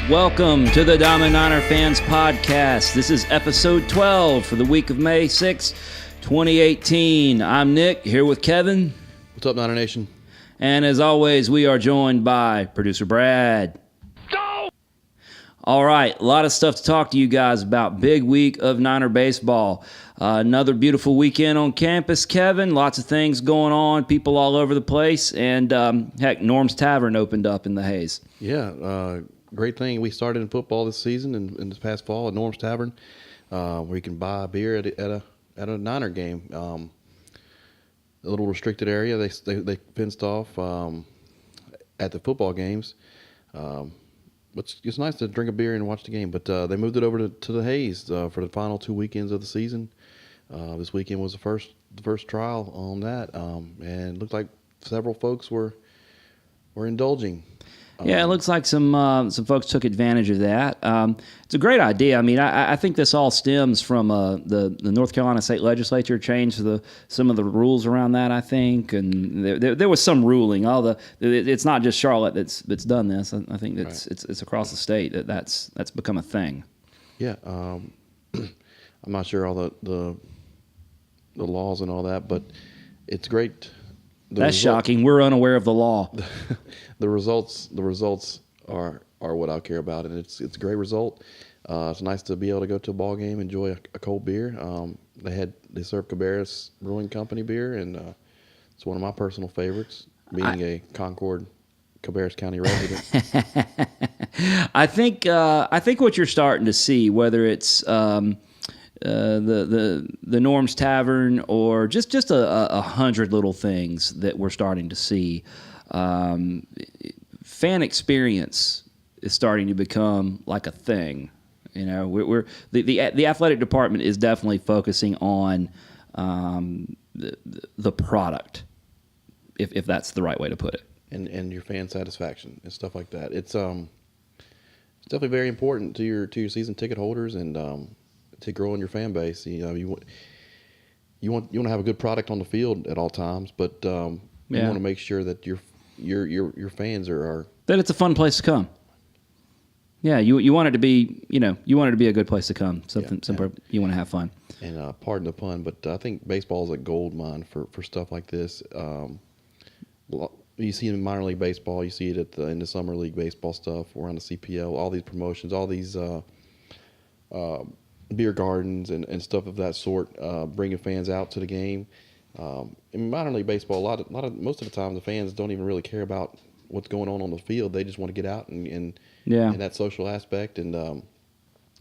Welcome to the Diamond Niner Fans Podcast. This is episode 12 for the week of May 6, 2018. I'm Nick, here with Kevin. What's up, Niner Nation? And as always, we are joined by producer Brad. Go! All right, a lot of stuff to talk to you guys about. Big week of Niner baseball. Another beautiful weekend on campus, Kevin. Lots of things going on, people all over the place. And, heck, Norm's Tavern opened up in the Haze. Yeah, great thing. We started in football this season and in this past fall at Norm's Tavern, where you can buy a beer at a Niner game. A little restricted area they fenced off at the football games. It's nice to drink a beer and watch the game, but they moved it over to the Haze for the final 2 weekends of the season. This weekend was the first trial on that, and it looked like several folks were indulging. Yeah, it looks like some folks took advantage of that. It's a great idea. I mean, I think this all stems from the North Carolina State Legislature changed some of the rules around that, I think, and there was some ruling. It's not just Charlotte that's done this. I think it's across the state that's become a thing. Yeah, I'm not sure all the laws and all that, but it's great. That's shocking. We're unaware of the law. The results are what I care about, and it's a great result. It's nice to be able to go to a ball game, enjoy a cold beer. They serve Cabarrus Brewing Company beer, and it's one of my personal favorites, being a Concord, Cabarrus County resident. I think what you're starting to see, whether it's the Norm's Tavern or just 100 little things that we're starting to see. Fan experience is starting to become like a thing. You know, we're the athletic department is definitely focusing on the product, if that's the right way to put it, and your fan satisfaction and stuff like that. It's definitely very important to your season ticket holders and to grow in your fan base. You know, you want to have a good product on the field at all times, but you want to make sure that your fans are that it's a fun place to come. Yeah, you want it to be, you want it to be a good place to come. Something you want to have fun. And pardon the pun, but I think baseball is a gold mine for stuff like this. You see it in minor league baseball, you see it in the summer league baseball stuff, around the CPL, all these promotions, all these beer gardens and stuff of that sort, bringing fans out to the game. In minor league baseball, most of the time the fans don't even really care about what's going on the field. They just want to get out and that social aspect and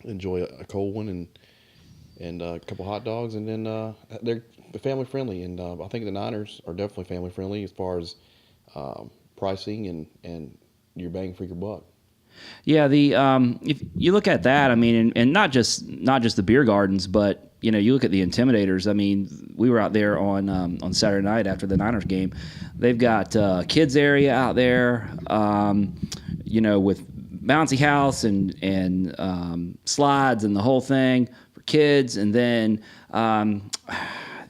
enjoy a cold one and a couple hot dogs, and then they're family friendly. And I think the Niners are definitely family friendly as far as pricing and your bang for your buck. Yeah, if you look at that, I mean, and not just the beer gardens, but you look at the Intimidators. I mean, we were out there on Saturday night after the Niners game. They've got kids area out there, with bouncy house and slides and the whole thing for kids. And then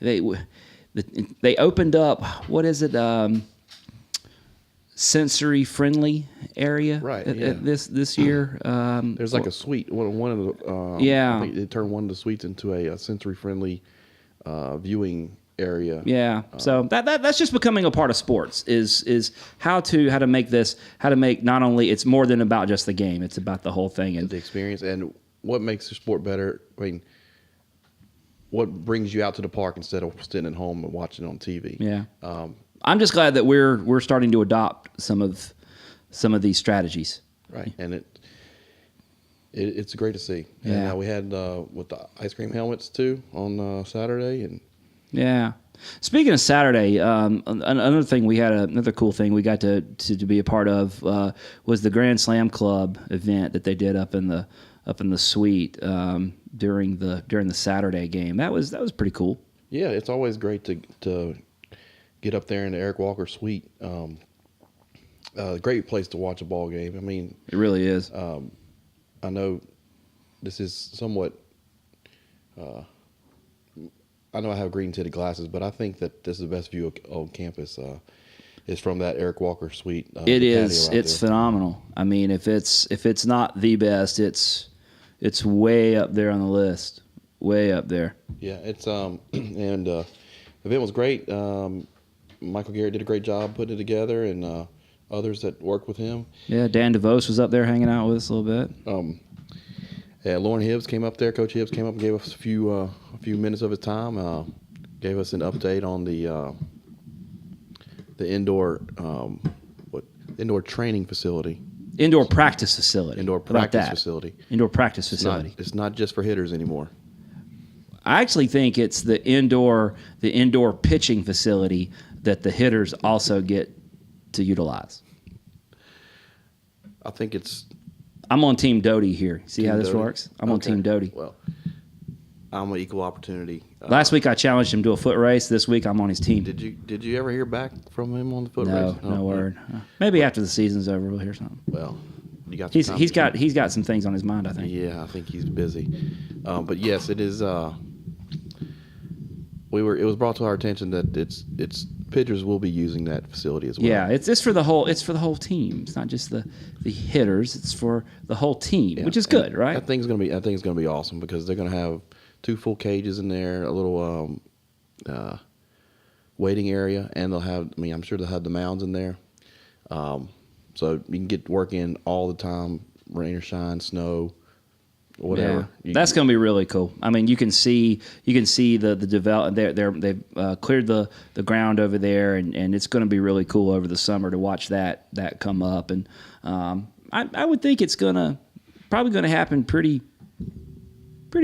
they opened up, what is it? Sensory friendly area, right? This year. There's like a suite. One of the I think they turned one of the suites into a sensory friendly viewing area. Yeah. So that's just becoming a part of sports. Is how to make not only it's more than about just the game. It's about the whole thing and the experience and what makes the sport better. I mean, what brings you out to the park instead of sitting at home and watching on TV. Yeah. I'm just glad that we're starting to adopt some of these strategies. Right, and it's great to see. Yeah. And we had with the ice cream helmets too on Saturday, and yeah. Speaking of Saturday, another thing another cool thing we got to be a part of was the Grand Slam Club event that they did up in the suite during the Saturday game. That was pretty cool. Yeah, it's always great to get up there in the Eric Walker suite. Great place to watch a ball game. I mean, it really is. I know this is somewhat. I know I have green tinted glasses, but I think that this is the best view of campus. is from that Eric Walker suite. It is. It's phenomenal. I mean, if it's not the best, it's way up there on the list. Way up there. Yeah, it's and the event was great. Michael Garrett did a great job putting it together, and others that worked with him. Yeah, Dan DeVos was up there hanging out with us a little bit. Yeah, Lauren Hibbs came up there. Coach Hibbs came up and gave us a few minutes of his time. Gave us an update on the indoor indoor training facility. Indoor practice facility. Indoor practice facility. Indoor practice facility. It's not just for hitters anymore. I actually think it's the indoor pitching facility that the hitters also get to utilize. I think it's. I'm on Team Doty here. See Team how this Doty? works? I'm on Team Doty. Well, I'm an equal opportunity. Last week I challenged him to a foot race. This week I'm on his team. Did you ever hear back from him on the foot race? No word. Maybe after the season's over we'll hear something. Well, you got. He's got some things on his mind, I think. Yeah, I think he's busy. But yes, it is. It was brought to our attention that it's pitchers will be using that facility as well. Yeah, it's for the whole team. It's not just the hitters. It's for the whole team, which is good, right? I think it's gonna be awesome because they're gonna have 2 full cages in there, a little waiting area, and they'll have. I mean, I'm sure they'll have the mounds in there, so you can get work in all the time, rain or shine, snow. Whatever. Yeah. That's going to be really cool. I mean, you can see the develop. They've cleared the ground over there, and it's going to be really cool over the summer to watch that come up. And I would think it's probably going to happen pretty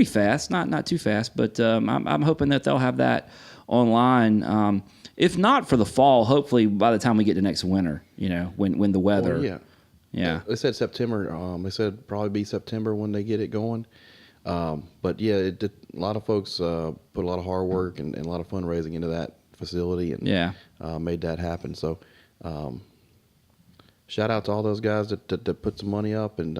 fast. Not too fast, but I'm hoping that they'll have that online. If not for the fall, hopefully by the time we get to next winter, when the weather. Well, yeah. Yeah, they said September. They said probably be September when they get it going. But yeah, a lot of folks put a lot of hard work and a lot of fundraising into that facility, and made that happen. So, shout out to all those guys that put some money up and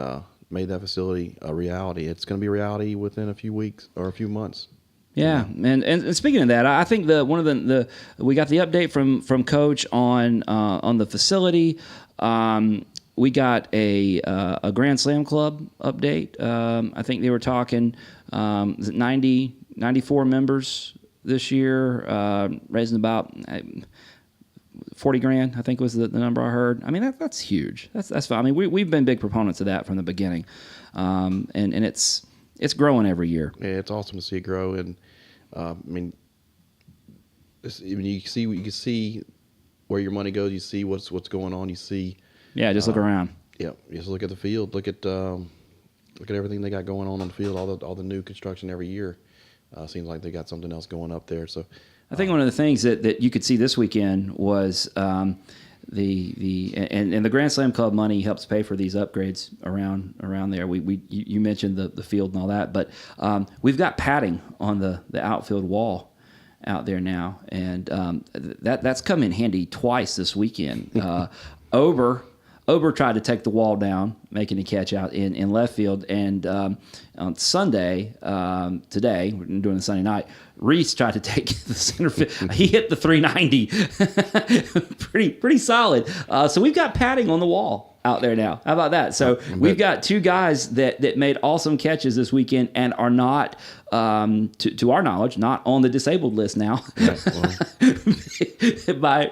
made that facility a reality. It's going to be a reality within a few weeks or a few months. Yeah, and speaking of that, I think one of the we got the update from Coach on the facility. We got a Grand Slam Club update. I think they were talking 94 members this year, raising about $40,000. I think was the number I heard. I mean that's huge. That's fine. I mean we've been big proponents of that from the beginning, and it's growing every year. Yeah, it's awesome to see it grow, and I mean, you can see where your money goes. You see what's going on. You see. Yeah, just look around. Yeah, just look at the field. Look at everything they got going on the field. All the new construction every year. Seems like they got something else going up there. So, I think one of the things that you could see this weekend was the Grand Slam Club money helps pay for these upgrades around there. You mentioned the field and all that, but we've got padding on the outfield wall out there now, and that's come in handy twice this weekend. Ober tried to take the wall down, making a catch out in left field. And on Sunday, today, we're doing the Sunday night, Reese tried to take the center field. He hit the 390. pretty solid. So we've got padding on the wall out there now. How about that? So we've got 2 guys that made awesome catches this weekend and are not, to our knowledge, not on the disabled list now. Yeah, well,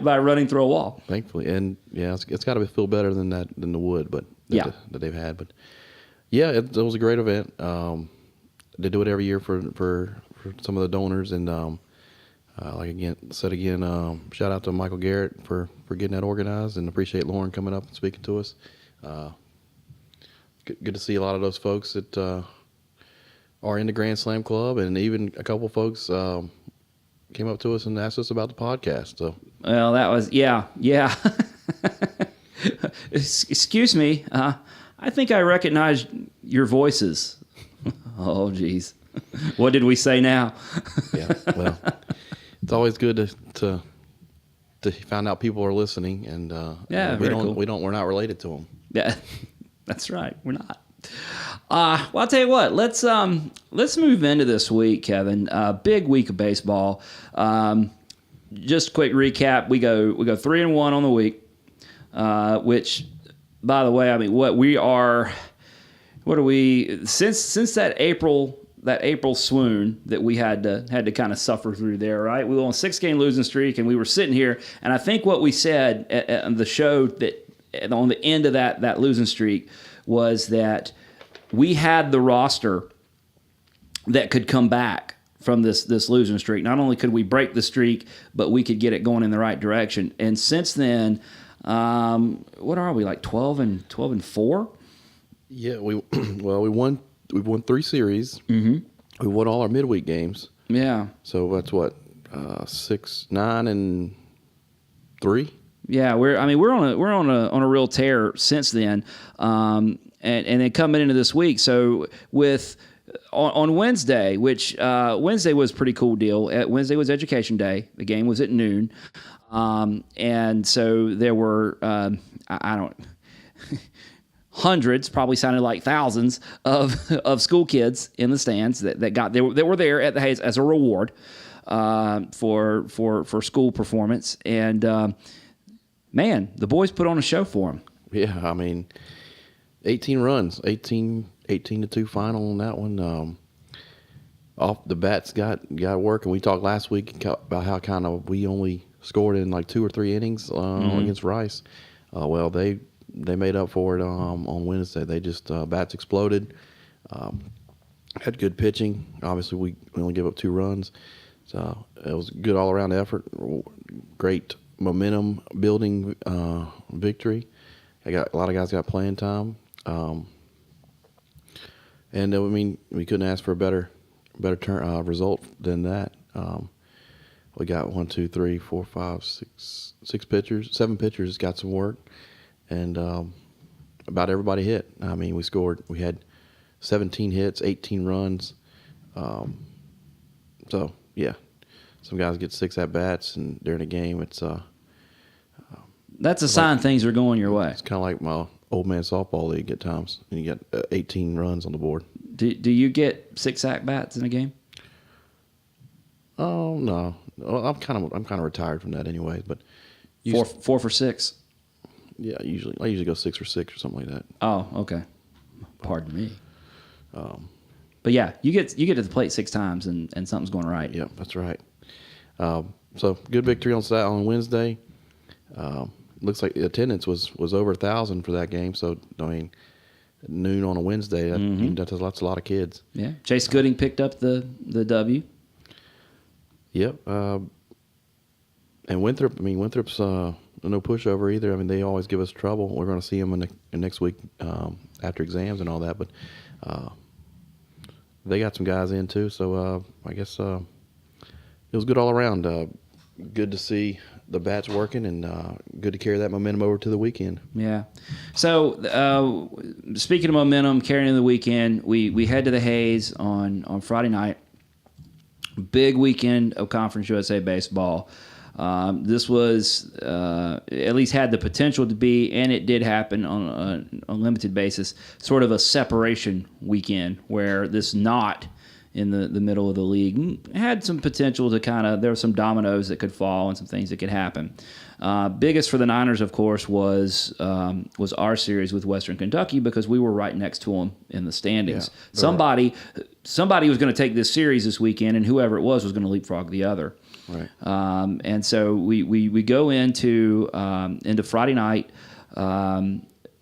by running through a wall. Thankfully, and yeah, it's got to feel better than the wood, but that they've had. But yeah, it was a great event. They do it every year for some of the donors, and shout out to Michael Garrett for getting that organized, and appreciate Lauren coming up and speaking to us. Good to see a lot of those folks that are in the Grand Slam Club, and even a couple folks came up to us and asked us about the podcast. So, well, that was yeah. Excuse me, I think I recognize your voices. Oh, geez, what did we say now? Yeah, well, it's always good to find out people are listening, and we're not related to them. Yeah, that's right, we're not. Well, I'll tell you what. Let's move into this week, Kevin. Big week of baseball. just quick recap. We go 3-1 on the week, which, by the way, I mean what are we since that April swoon that we had to kind of suffer through there, right? We were on a 6-game losing streak, and we were sitting here, and I think what we said at the show that on the end of that losing streak was that we had the roster that could come back from this losing streak. Not only could we break the streak, but we could get it going in the right direction. And since then, what are we, like 12-4? Yeah, we won 3 series. Mm-hmm. We won all our midweek games. Yeah. So that's what 6-9-3. Yeah, we're on a real tear since then, and then coming into this week. So with on Wednesday, which Wednesday was a pretty cool deal. Wednesday was Education Day. The game was at noon, and so there were I don't. Hundreds, probably sounded like thousands of school kids in the stands that were there at the Hayes as a reward for school performance. And man, the boys put on a show for them. Yeah, I mean, 18 runs, 18-2 final on that one. Off the bats got work, and we talked last week about how kind of we only scored in like 2 or 3 innings against Rice. Well, they made up for it on Wednesday. They just bats exploded. Had good pitching. Obviously, we only gave up 2 runs, so it was a good all around effort. Great momentum building victory. A lot of guys got playing time, and I mean we couldn't ask for a better result than that. We got 1, 2, 3, 4, 5, 6 pitchers, 7 pitchers got some work. And about everybody hit. I mean, we had 17 hits, 18 runs. So, yeah, some guys get 6 at-bats, and during a game, it's that's a sign things are going your way. It's kind of like my old man softball league at times, and you get 18 runs on the board. Do you get 6 at-bats in a game? Oh, no. I'm kind of retired from that anyway, but 4 for 6. Yeah, I usually go 6 for 6 or something like that. Oh, okay. Pardon me. But yeah, you get to the plate 6 times and something's going right. Yeah, that's right. So good victory on Wednesday. Looks like the attendance was over 1,000 for that game. So I mean, at noon on a Wednesday, that's a lot of kids. Yeah, Chase Gooding picked up the W. Yep. And Winthrop. I mean, Winthrop's no pushover either. I mean, they always give us trouble. We're going to see them in next week after exams and all that. But they got some guys in too. So I guess it was good all around. Good to see the bats working, and good to carry that momentum over to the weekend. Yeah. So speaking of momentum, carrying into the weekend, we head to the Hayes on Friday night. Big weekend of Conference USA baseball. This was at least had the potential to be, and it did happen on a limited basis, sort of a separation weekend where this knot in the middle of the league had some potential to there were some dominoes that could fall and some things that could happen. Biggest for the Niners, of course, was our series with Western Kentucky, because we were right next to them in the standings. Yeah, somebody was going to take this series this weekend, and whoever it was going to leapfrog the other. Right. And so we go into Friday night.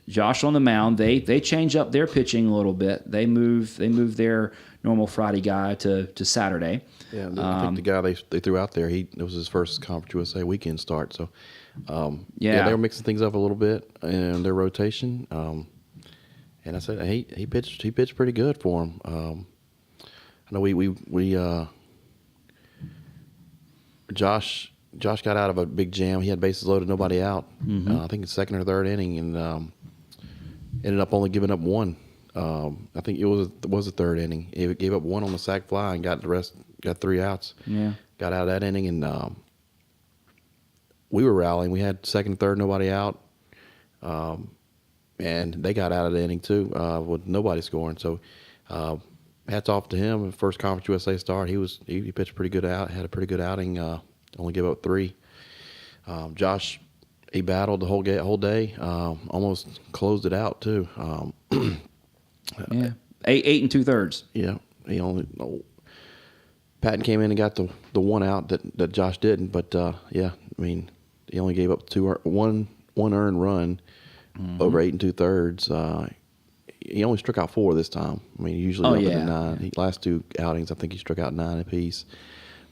Josh on the mound. They change up their pitching a little bit. They move their normal Friday guy to Saturday. Yeah, I think the guy they threw out there, it was his first Conference USA weekend start. So they were mixing things up a little bit in their rotation. And I said he pitched pretty good for him. I know we Josh got out of a big jam. He had bases loaded, nobody out. Mm-hmm. I think it's 2nd or 3rd inning, and ended up only giving up 1. I think it was the 3rd inning. He gave up 1 on the sac fly and got 3 outs. Yeah, got out of that inning, and we were rallying. We had 2nd, 3rd, nobody out, and they got out of the inning too with nobody scoring. So hats off to him. First Conference USA start. He pitched pretty good out. Had a pretty good outing only gave up 3. Josh, he battled the whole day. Almost closed it out too. Yeah, 8 2/3. Yeah, he only. Patton came in and got the one out that Josh didn't. But yeah, I mean, he only gave up one earned run over 8 2/3. He only struck out 4 this time. I mean, usually up into 9. Last 2 outings, I think he struck out 9 apiece.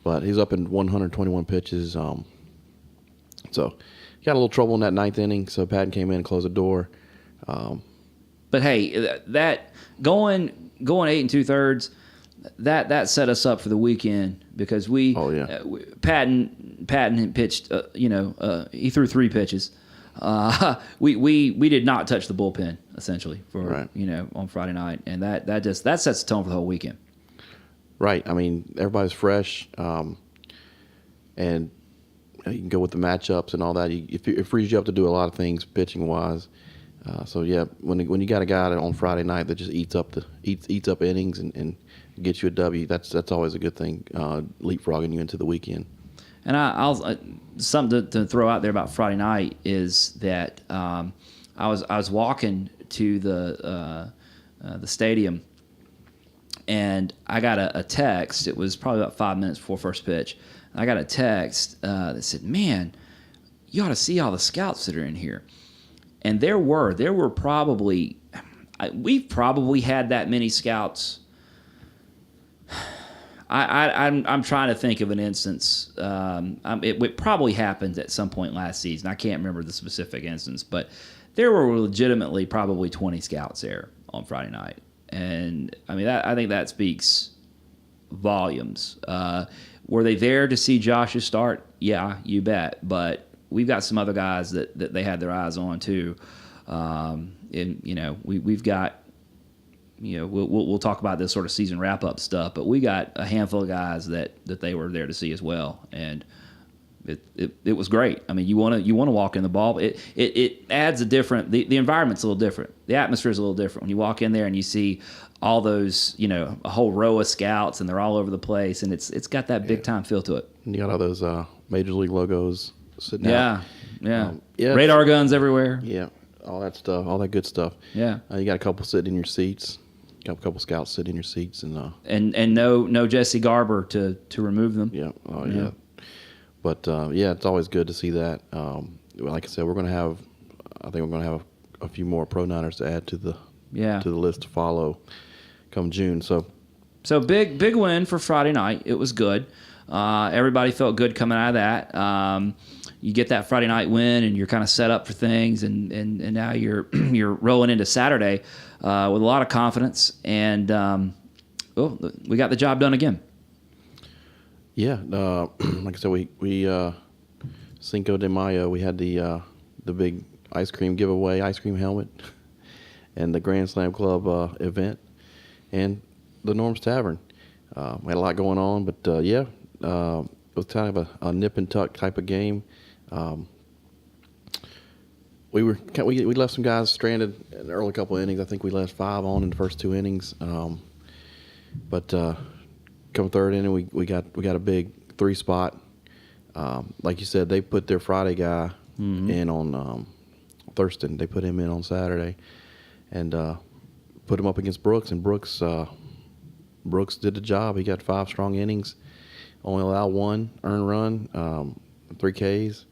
But he's up in 121 pitches. So he got a little trouble in that 9th inning. So Patton came in and closed the door. But hey, that going 8 2/3, that set us up for the weekend because Patton had pitched. He threw 3 pitches. We did not touch the bullpen essentially for on Friday night, and that sets the tone for the whole weekend. Right. I mean, everybody's fresh, and you can go with the matchups and all that. It frees you up to do a lot of things pitching wise. So yeah, when you got a guy on Friday night that just eats up innings and gets you a W, that's always a good thing. Leapfrogging you into the weekend. And I'll something to throw out there about Friday night is that I was walking to the stadium, and I got a text. It was probably about 5 minutes before first pitch. I got a text that said, "Man, you ought to see all the scouts that are in here." And there were probably, we've probably had that many scouts. I'm trying to think of an instance. It probably happened at some point last season. I can't remember the specific instance, but there were legitimately probably 20 scouts there on Friday night. And I mean, I think that speaks volumes. Were they there to see Josh's start? Yeah, you bet. But we've got some other guys that they had their eyes on too. And we've got. We'll talk about this sort of season wrap-up stuff, but we got a handful of guys that they were there to see as well, and it was great. I mean, you want to walk in the ball. It adds a different. The environment's a little different. The atmosphere is a little different when you walk in there and you see all those, a whole row of scouts, and they're all over the place, and it's got that big time feel to it. And you got all those major league logos sitting out. Yeah. Radar guns everywhere. Yeah, all that stuff, all that good stuff. Yeah. You got a couple sitting in your seats. Got a couple scouts sitting in your seats, and no Jesse Garber to remove them. Yeah. Oh yeah. But it's always good to see that. Like I said, I think we're going to have a few more Pro Niners to add to the list to follow come June. So big win for Friday night. It was good. Everybody felt good coming out of that. You get that Friday night win, and you're kind of set up for things, and now you're rolling into Saturday with a lot of confidence. And we got the job done again. Yeah, like I said, we Cinco de Mayo, we had the big ice cream giveaway, ice cream helmet, and the Grand Slam Club event, and the Norm's Tavern. We had a lot going on, but it was kind of a nip and tuck type of game. We left some guys stranded in the early couple of innings. I think we left 5 on in the first 2 innings. But come third inning, we got a big 3 spot. Like you said, they put their Friday guy in on Thurston. They put him in on Saturday, and put him up against Brooks. And Brooks did the job. He got 5 strong innings, only allowed 1 earned run, 3 Ks.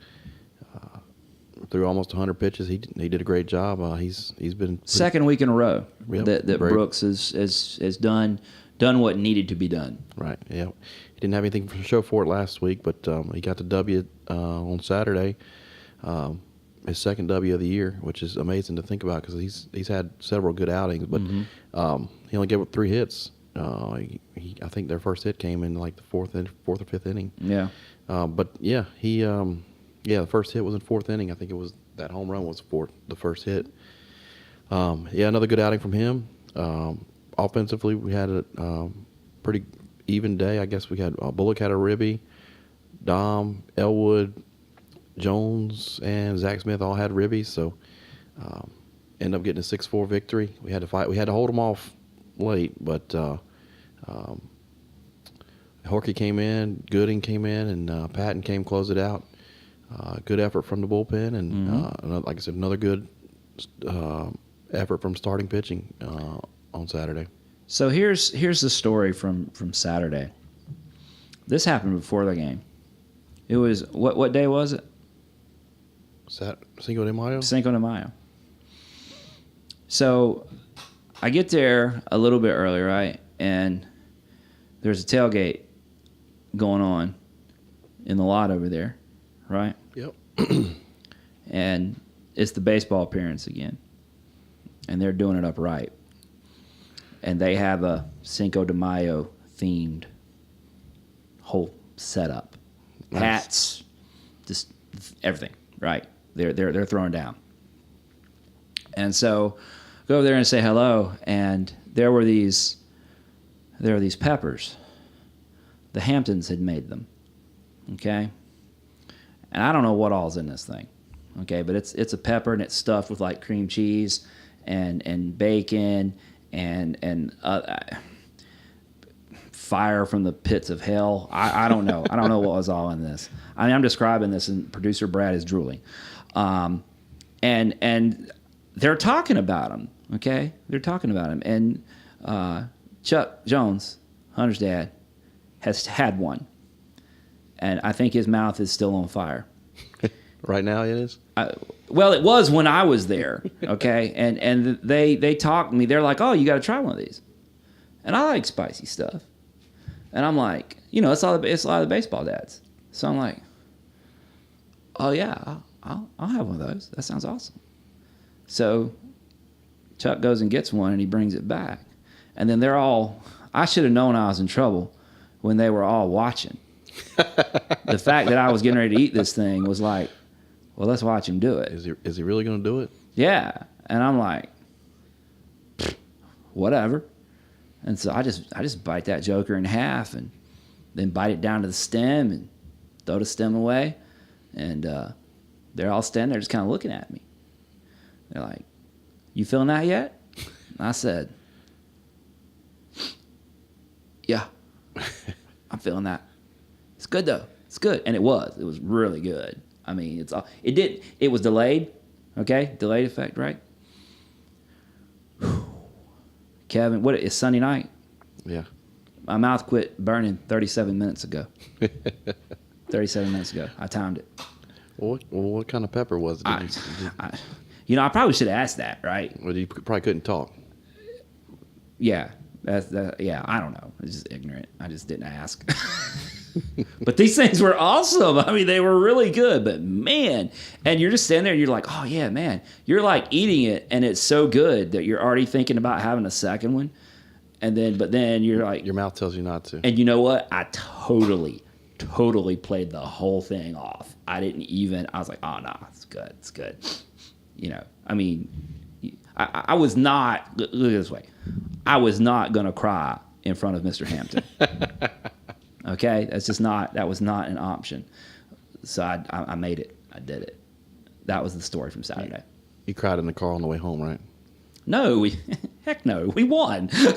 Threw almost 100 pitches. He did a great job. He's been second week in a row that Brooks has done what needed to be done. Right. Yeah. He didn't have anything to show for it last week, but he got the W on Saturday. His second W of the year, which is amazing to think about because he's had several good outings, but he only gave up 3 hits. I think their first hit came in like the fourth or fifth inning. Yeah. But yeah, the first hit was in 4th inning. I think it was that home run was the first hit. Another good outing from him. Offensively, we had a pretty even day. I guess we had Bullock had a ribby, Dom, Elwood, Jones, and Zach Smith all had ribbies. So ended up getting a 6-4 victory. We had to fight. We had to hold them off late, but Horky came in, Gooding came in, and Patton came close it out. Good effort from the bullpen, and like I said, another good effort from starting pitching on Saturday. So here's the story from Saturday. This happened before the game. It was what day was it? Cinco de Mayo. Cinco de Mayo. So I get there a little bit early, right? And there's a tailgate going on in the lot over there, right? Yep. And it's the baseball appearance again. And they're doing it upright. And they have a Cinco de Mayo themed whole setup. Nice. Hats, just everything, right? They're throwing down. And so go over there and say hello, and there were these peppers. The Hamptons had made them. Okay? And I don't know what all's in this thing. Okay, but it's a pepper, and it's stuffed with like cream cheese and bacon and fire from the pits of hell. I don't know. I don't know what was all in this. I mean, I'm describing this, and producer Brad is drooling. And they're talking about him. Okay, they're talking about him. And Chuck Jones, Hunter's dad, has had one, and I think his mouth is still on fire. Right now, it is. Well, it was when I was there, okay? and they talked to me. They're like, "Oh, you got to try one of these," and I like spicy stuff. And I'm like, it's a lot of the baseball dads. So I'm like, "Oh yeah, I'll have one of those. That sounds awesome." So Chuck goes and gets one, and he brings it back. And then they're all. I should have known I was in trouble when they were all watching. The fact that I was getting ready to eat this thing was like, well, let's watch him do it. Is he really going to do it? Yeah. And I'm like, whatever. And so I just bite that joker in half and then bite it down to the stem and throw the stem away. And they're all standing there just kind of looking at me. They're like, "You feeling that yet?" And I said, "Yeah, I'm feeling that. It's good though. It's good." And it was really good. I mean, it was delayed. Okay. Delayed effect, right? Whew. Kevin, it's Sunday night? Yeah. My mouth quit burning 37 minutes ago. 37 minutes ago. I timed it. What kind of pepper was it? I probably should have asked that, right? Well, you probably couldn't talk. Yeah. Yeah, I don't know. I was just ignorant. I just didn't ask. But these things were awesome. I mean, they were really good. But man, and you're just standing there and you're like, oh yeah, man. You're like eating it and it's so good that you're already thinking about having a second one. But then you're like, your mouth tells you not to. And you know what? I totally played the whole thing off. I was like, oh no, it's good. I mean, I was not, look at this way. I was not going to cry in front of Mr. Hampton. Okay? That was not an option. So I made it. I did it. That was the story from Saturday. You cried in the car on the way home, right? No, heck no. We won. No,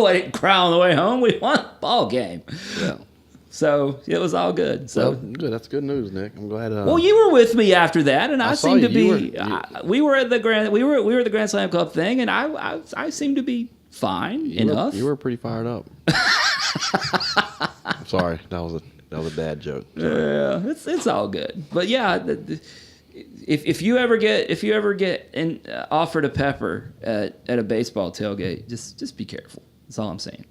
I didn't cry on the way home. We won the ball game. Yeah. So it was all good. So well, good. That's good news, Nick. I'm glad. Well, you were with me after that, and I seemed to be. We were at the at the Grand Slam Club thing, and I seemed to be fine enough. You were pretty fired up. Sorry, that was a bad joke. Sorry. Yeah, it's all good. But yeah, if you ever get offered a pepper at a baseball tailgate, just be careful. That's all I'm saying.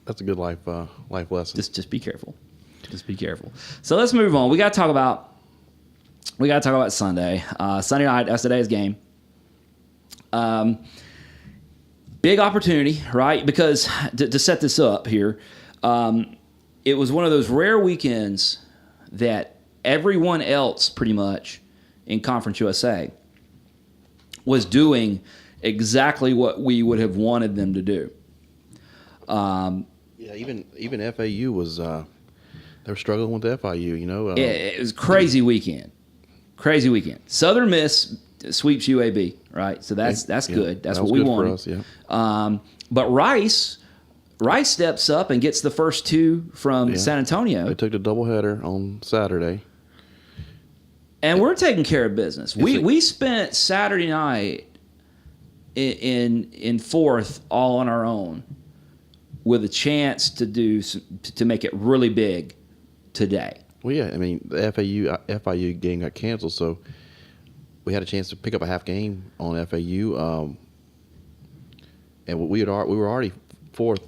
That's a good life lesson. Just be careful. Just be careful. So let's move on. We got to talk about Sunday. Sunday night. That's today's game. Big opportunity, right? Because to set this up here, it was one of those rare weekends that everyone else pretty much in Conference USA was doing exactly what we would have wanted them to do. Yeah, even FAU was they were struggling with FIU. It was a crazy weekend. Crazy weekend. Southern Miss sweeps UAB, right? So that's good. That's what we wanted. For us, yeah. But Rice Rice steps up and gets the first two from San Antonio. They took the doubleheader on Saturday. And we're taking care of business. We spent Saturday night in fourth all on our own with a chance to make it really big today. Well, yeah, I mean, the FIU game got canceled, so we had a chance to pick up a half game on FAU. And we were already fourth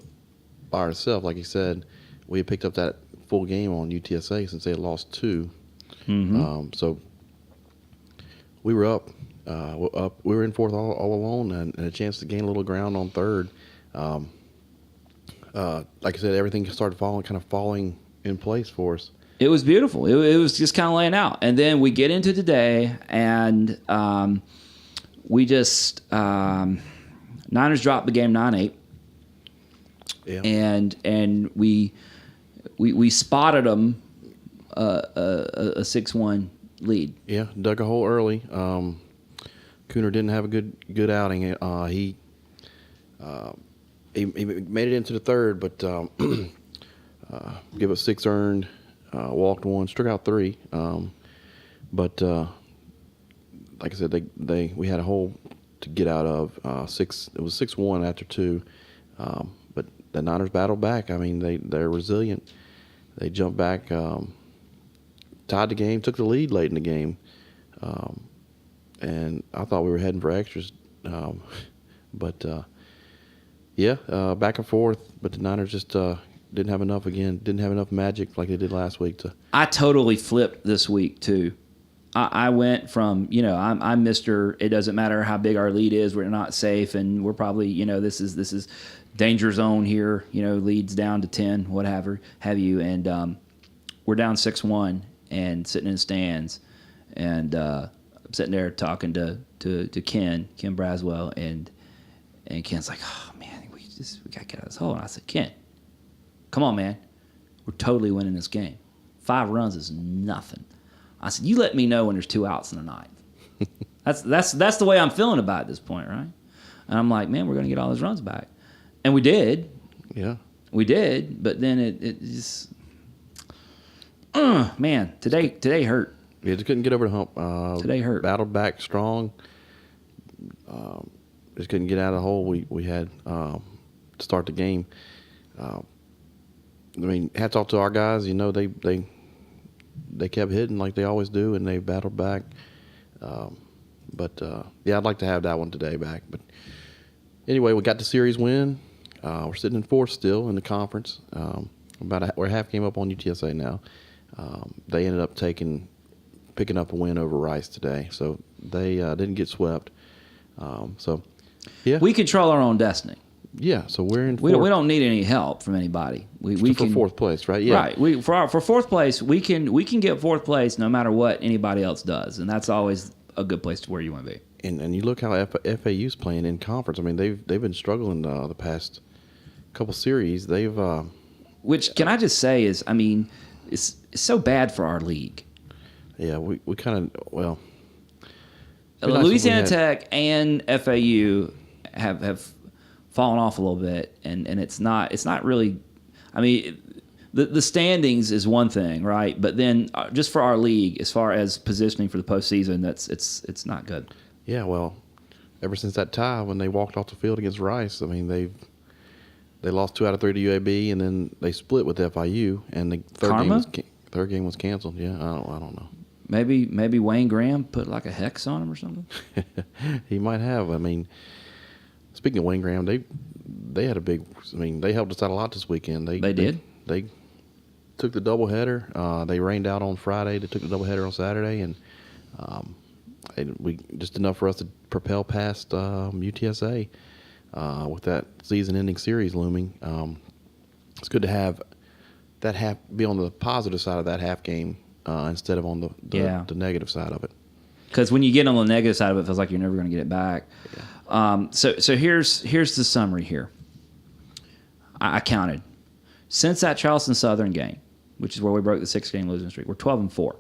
by ourselves, like you said. We had picked up that full game on UTSA since they had lost two. Mm-hmm. So we were up. We were in fourth all alone, and a chance to gain a little ground on third. Like I said, everything started falling in place for us. It was beautiful. It was just kind of laying out. And then we get into today, and we just Niners dropped the game 9-8. Yeah. And we spotted them a 6-1 lead. Yeah, dug a hole early. Cooner didn't have a good outing. He made it into the third, but give us 6 earned, walked 1, struck out 3. But like I said, we had a hole to get out of. It was 6-1 after 2. But the Niners battled back. I mean, they're resilient. They jumped back, tied the game, took the lead late in the game. And I thought we were heading for extras. But back and forth. But the Niners just didn't have enough again. Didn't have enough magic like they did last week. I totally flipped this week, too. I went from, I'm Mr. It doesn't matter how big our lead is. We're not safe, and we're probably, this is danger zone here. Leads down to 10, whatever have you. And we're down 6-1 and sitting in the stands. And I'm sitting there talking to Ken Braswell, and Ken's like, oh, man, we got to get out of this hole. And I said, Ken, come on, man. We're totally winning this game. 5 runs is nothing. I said, you let me know when there's 2 outs in the ninth. That's the way I'm feeling about it at this point, right? And I'm like, man, we're going to get all those runs back. And we did. Yeah. We did, but then it just man, today hurt. Yeah, just couldn't get over the hump. Today hurt. Battled back strong. Just couldn't get out of the hole we had to start the game. I mean, hats off to our guys. They kept hitting like they always do, and they battled back. But I'd like to have that one today back. But anyway, we got the series win. We're sitting in fourth still in the conference. We're a half game up on UTSA now. They ended up picking up a win over Rice today, so they didn't get swept. We control our own destiny. Yeah, so we're in fourth. We don't need any help from anybody. We for can, fourth place, right? Yeah. Right. For fourth place, we can get fourth place no matter what anybody else does, and that's always a good place to where you want to be. And you look how FAU's playing in conference. I mean, they've been struggling the past couple series. Which can I just say is, I mean, it's so bad for our league. Yeah, we kind of Louisiana Tech and FAU have fallen off a little bit, and it's not really. I mean, the standings is one thing, right? But then just for our league, as far as positioning for the postseason, it's not good. Yeah, well, ever since that tie when they walked off the field against Rice, I mean they lost 2 out of 3 to UAB, and then they split with FIU, and the third game was canceled. Yeah, I don't know. Maybe Wayne Graham put like a hex on him or something. He might have. I mean, speaking of Wayne Graham, they had a big. I mean, they helped us out a lot this weekend. They did. They took the doubleheader. They rained out on Friday. They took the doubleheader on Saturday, and we just enough for us to propel past UTSA with that season-ending series looming. It's good to have that be on the positive side of that half game instead of on the negative side of it. Because when you get on the negative side of it feels like you're never going to get it back. Yeah. So here's the summary here. I counted. Since that Charleston Southern game, which is where we broke the 6-game losing streak, we're 12-4.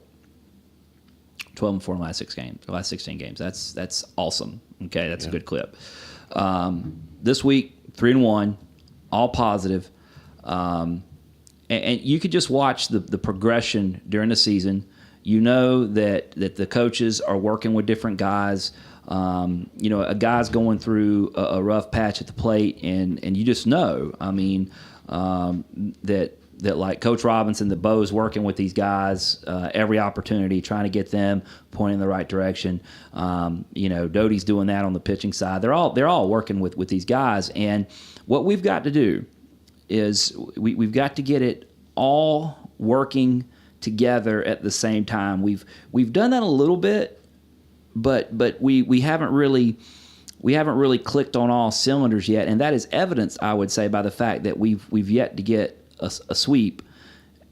12-4 in the last 16 games. That's awesome. Okay, that's a good clip. This week, 3-1. all positive. And you could just watch the progression during the season. You know that the coaches are working with different guys. A guy's going through a rough patch at the plate, and you just know. I mean, that like Coach Robinson, that Bo's working with these guys every opportunity, trying to get them pointing in the right direction. Doty's doing that on the pitching side. They're all working with these guys, and what we've got to do is we've got to get it all working together at the same time. We've done that a little bit, but we haven't really clicked on all cylinders yet, and that is evidenced, I would say, by the fact that we've yet to get a sweep,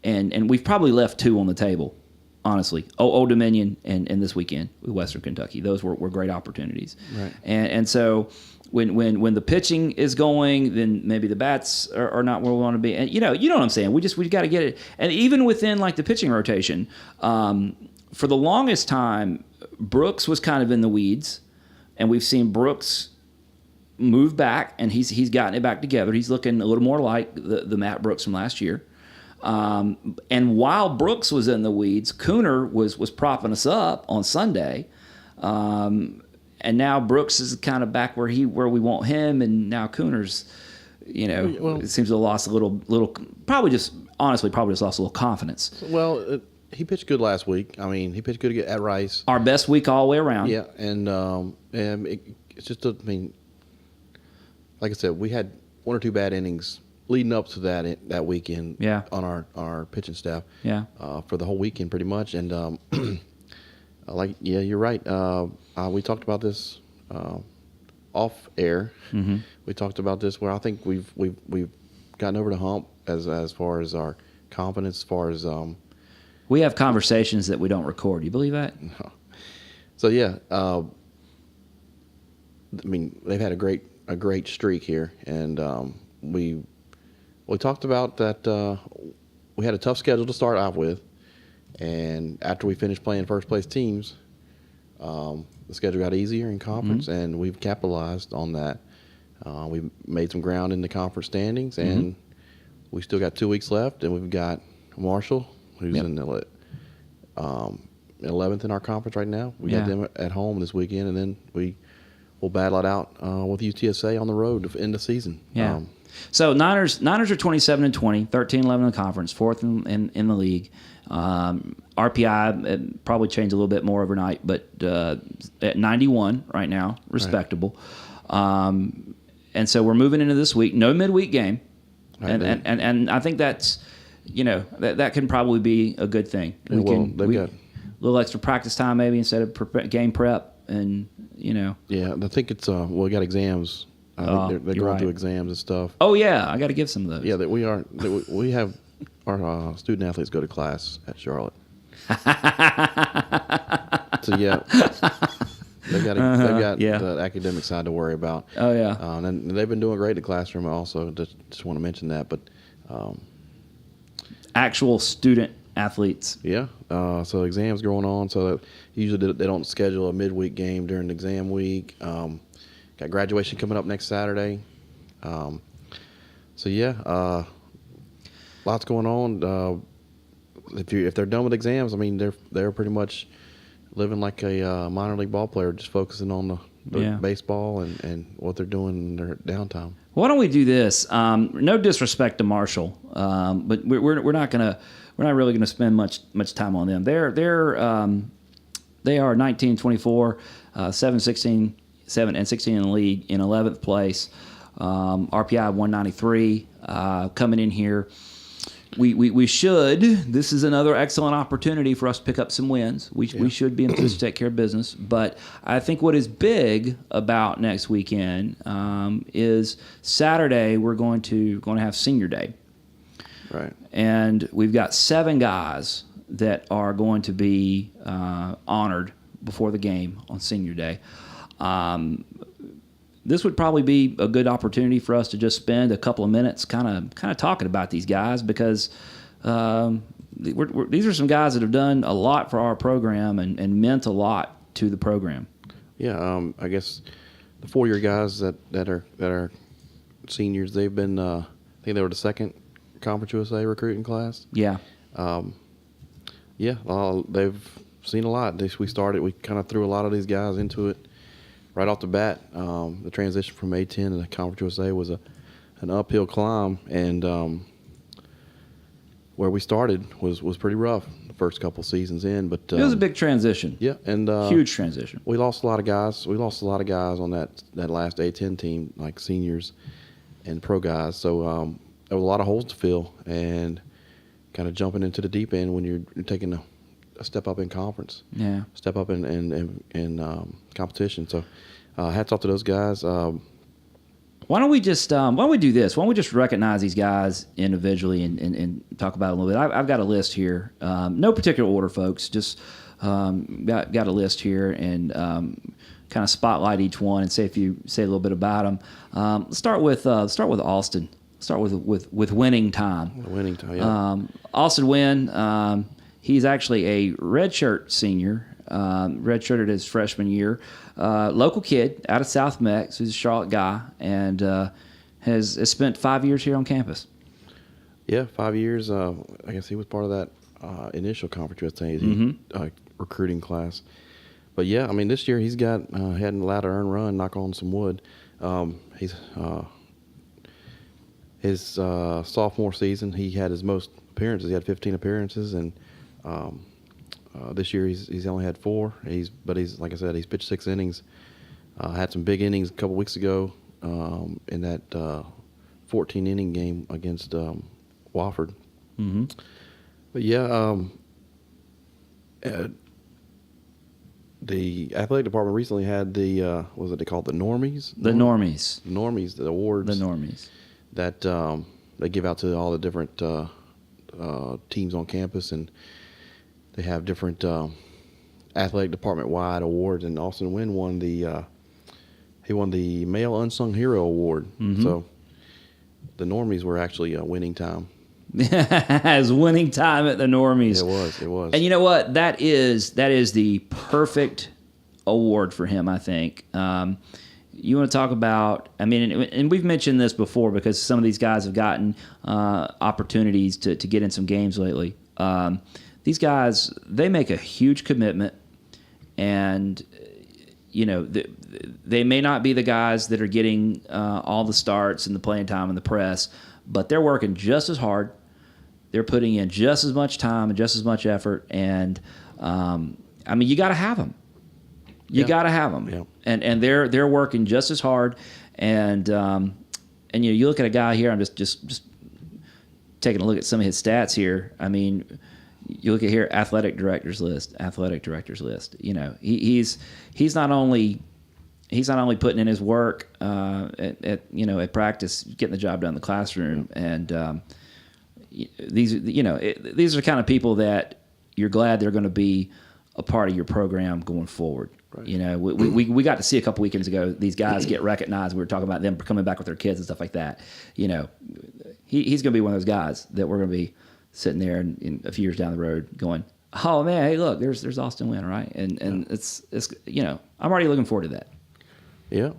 and we've probably left 2 on the table, honestly. Old Dominion and this weekend with Western Kentucky. Those were great opportunities. Right. And so when the pitching is going, then maybe the bats are not where we want to be. And you know what I'm saying. We got to get it. And even within like the pitching rotation, for the longest time, Brooks was kind of in the weeds, and we've seen Brooks move back, and he's gotten it back together. He's looking a little more like the Matt Brooks from last year. And while Brooks was in the weeds, Cooner was propping us up on Sunday. And now Brooks is kind of back where we want him, and now Cooner's, it seems to have lost a little, probably just lost a little confidence. Well, he pitched good last week. I mean, he pitched good at Rice. Our best week all the way around. Yeah, and it's just, like I said, we had 1 or 2 bad innings leading up to that weekend. Yeah. On our pitching staff. Yeah. For the whole weekend, pretty much, and you're right. We talked about this off air. Mm-hmm. We talked about this where I think we've gotten over the hump as far as our confidence, as far as we have conversations that we don't record. You believe that? No. So yeah, they've had a great streak here, and we talked about that. We had a tough schedule to start off with, and after we finished playing first place teams, the schedule got easier in conference, mm-hmm. and we've capitalized on that. We made some ground in the conference standings, and we still got 2 weeks left, and we've got Marshall, who's in the 11th in our conference right now. We got them at home this weekend, and then we'll battle it out with UTSA on the road to end the season. Yeah. So Niners are 27-20, 13-11 in the conference, 4th in the league. RPI probably changed a little bit more overnight, but at 91 right now, respectable. Right. And so we're moving into this week. No midweek game, right, and I think that's that can probably be a good thing. We got a little extra practice time maybe instead of game prep, and Yeah, I think it's we got exams. I think they're going through exams and stuff. Oh yeah, I got to give some of those. Yeah, we have our student athletes go to class at Charlotte. So yeah, they've got the academic side to worry about. Oh yeah, and they've been doing great in the classroom. Also, just want to mention that, but actual student athletes. Yeah, so exams going on. So usually they don't schedule a midweek game during the exam week. Got graduation coming up next Saturday. So yeah, lots going on. If they're done with exams, they're pretty much living like a minor league ball player, just focusing on the baseball and what they're doing in their downtime. Why don't we do this? No disrespect to Marshall, but we're not really gonna spend much time on them. They are 19-24, 7-16. 7 and 16 in the league, in 11th place. RPI 193 coming in here. We should. This is another excellent opportunity for us to pick up some wins. We should be in position to take care of business. But I think what is big about next weekend is Saturday we're going to have Senior Day. Right. And we've got 7 guys that are going to be honored before the game on Senior Day. This would probably be a good opportunity for us to just spend a couple of minutes kind of talking about these guys, because these are some guys that have done a lot for our program and meant a lot to the program. Yeah, I guess the 4-year guys that seniors. They've been, I think they were the second Conference USA recruiting class. Yeah. They've seen a lot. We kind of threw a lot of these guys into it right off the bat. The transition from A10 to Conference USA was an uphill climb, and where we started was pretty rough the first couple seasons in. But it was a big transition. Yeah, and huge transition. We lost a lot of guys. We lost a lot of guys on that last A10 team, like seniors and pro guys. So there was a lot of holes to fill, and kind of jumping into the deep end when you're taking a step up in conference. Yeah. Step up in competition. So hats off to those guys. Why don't we do this? Why don't we just recognize these guys individually and talk about it a little bit? I've got a list here. No particular order, folks. Just got a list here and kind of spotlight each one and say a little bit about them. Let's start with Austin. Start with winning time. Winning time. Yeah. Austin Wynn. He's actually a redshirt senior. Redshirted his freshman year. Local kid out of South Mex. He's a Charlotte guy and has spent 5 years here on campus. Yeah, 5 years. I guess he was part of that initial Conference USA recruiting class. But yeah, I mean, this year he's got hadn't allowed to earn run. Knock on some wood. He's his sophomore season, he had his most appearances. He had 15 appearances, and this year he's only had 4. He's like I said, he's pitched 6 innings. Had some big innings a couple weeks ago in that 14-inning game against Wofford. Mm-hmm. But yeah, the athletic department recently had the what was it they called, the Normies? The Normies, the awards. The Normies. That they give out to all the different teams on campus, and they have different athletic department-wide awards. And Austin Wynn won the Male Unsung Hero Award. Mm-hmm. So the Normies were actually winning time. It was winning time at the Normies. It was. And you know what? That is the perfect award for him, I think. You want to talk about, I mean, and we've mentioned this before because some of these guys have gotten opportunities to get in some games lately. These guys, they make a huge commitment, and, you know, they may not be the guys that are getting all the starts and the playing time in the press, but they're working just as hard. They're putting in just as much time and just as much effort, and, I mean, you got to have them. You got to have them, yeah. and they're working just as hard, and you look at a guy here. I'm just taking a look at some of his stats here. I mean, you look at here, athletic directors list. You know, he's not only putting in his work at practice, getting the job done in the classroom, and these are the kind of people that you're glad they're going to be a part of your program going forward. Right. You know, we got to see a couple weekends ago these guys get recognized. We were talking about them coming back with their kids and stuff like that. You know, he's going to be one of those guys that we're going to be sitting there in a few years down the road going, oh man, hey look, there's Austin Wynn, right? And it's you know, I'm already looking forward to that. Yeah,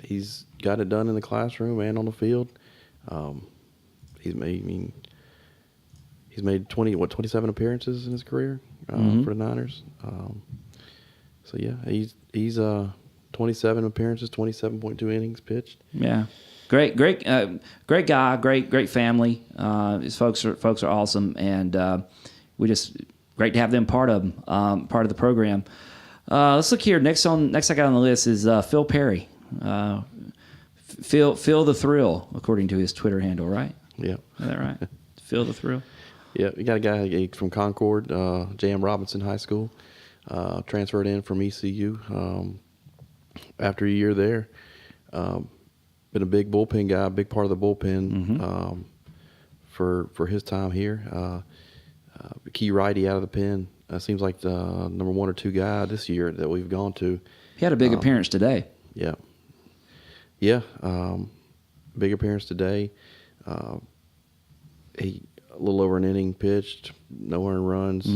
he's got it done in the classroom and on the field. He's made 27 appearances in his career for the Niners. So yeah, he's 27 appearances, 27.2 innings pitched. Yeah, great guy, great family. His folks are awesome, and we just great to have them part of the program. Let's look here. Next I got on the list is Phil Perry. Feel the thrill, according to his Twitter handle, right? Yeah, is that right? Feel the thrill. Yeah, we got a guy from Concord, J.M. Robinson High School, transferred in from ECU after a year there. Been a big bullpen guy, a big part of the bullpen for his time here. Key righty out of the pen. Seems like the number 1 or 2 guy this year that we've gone to. He had a big appearance today. Yeah. Big appearance today. He a little over an inning pitched, no earned runs.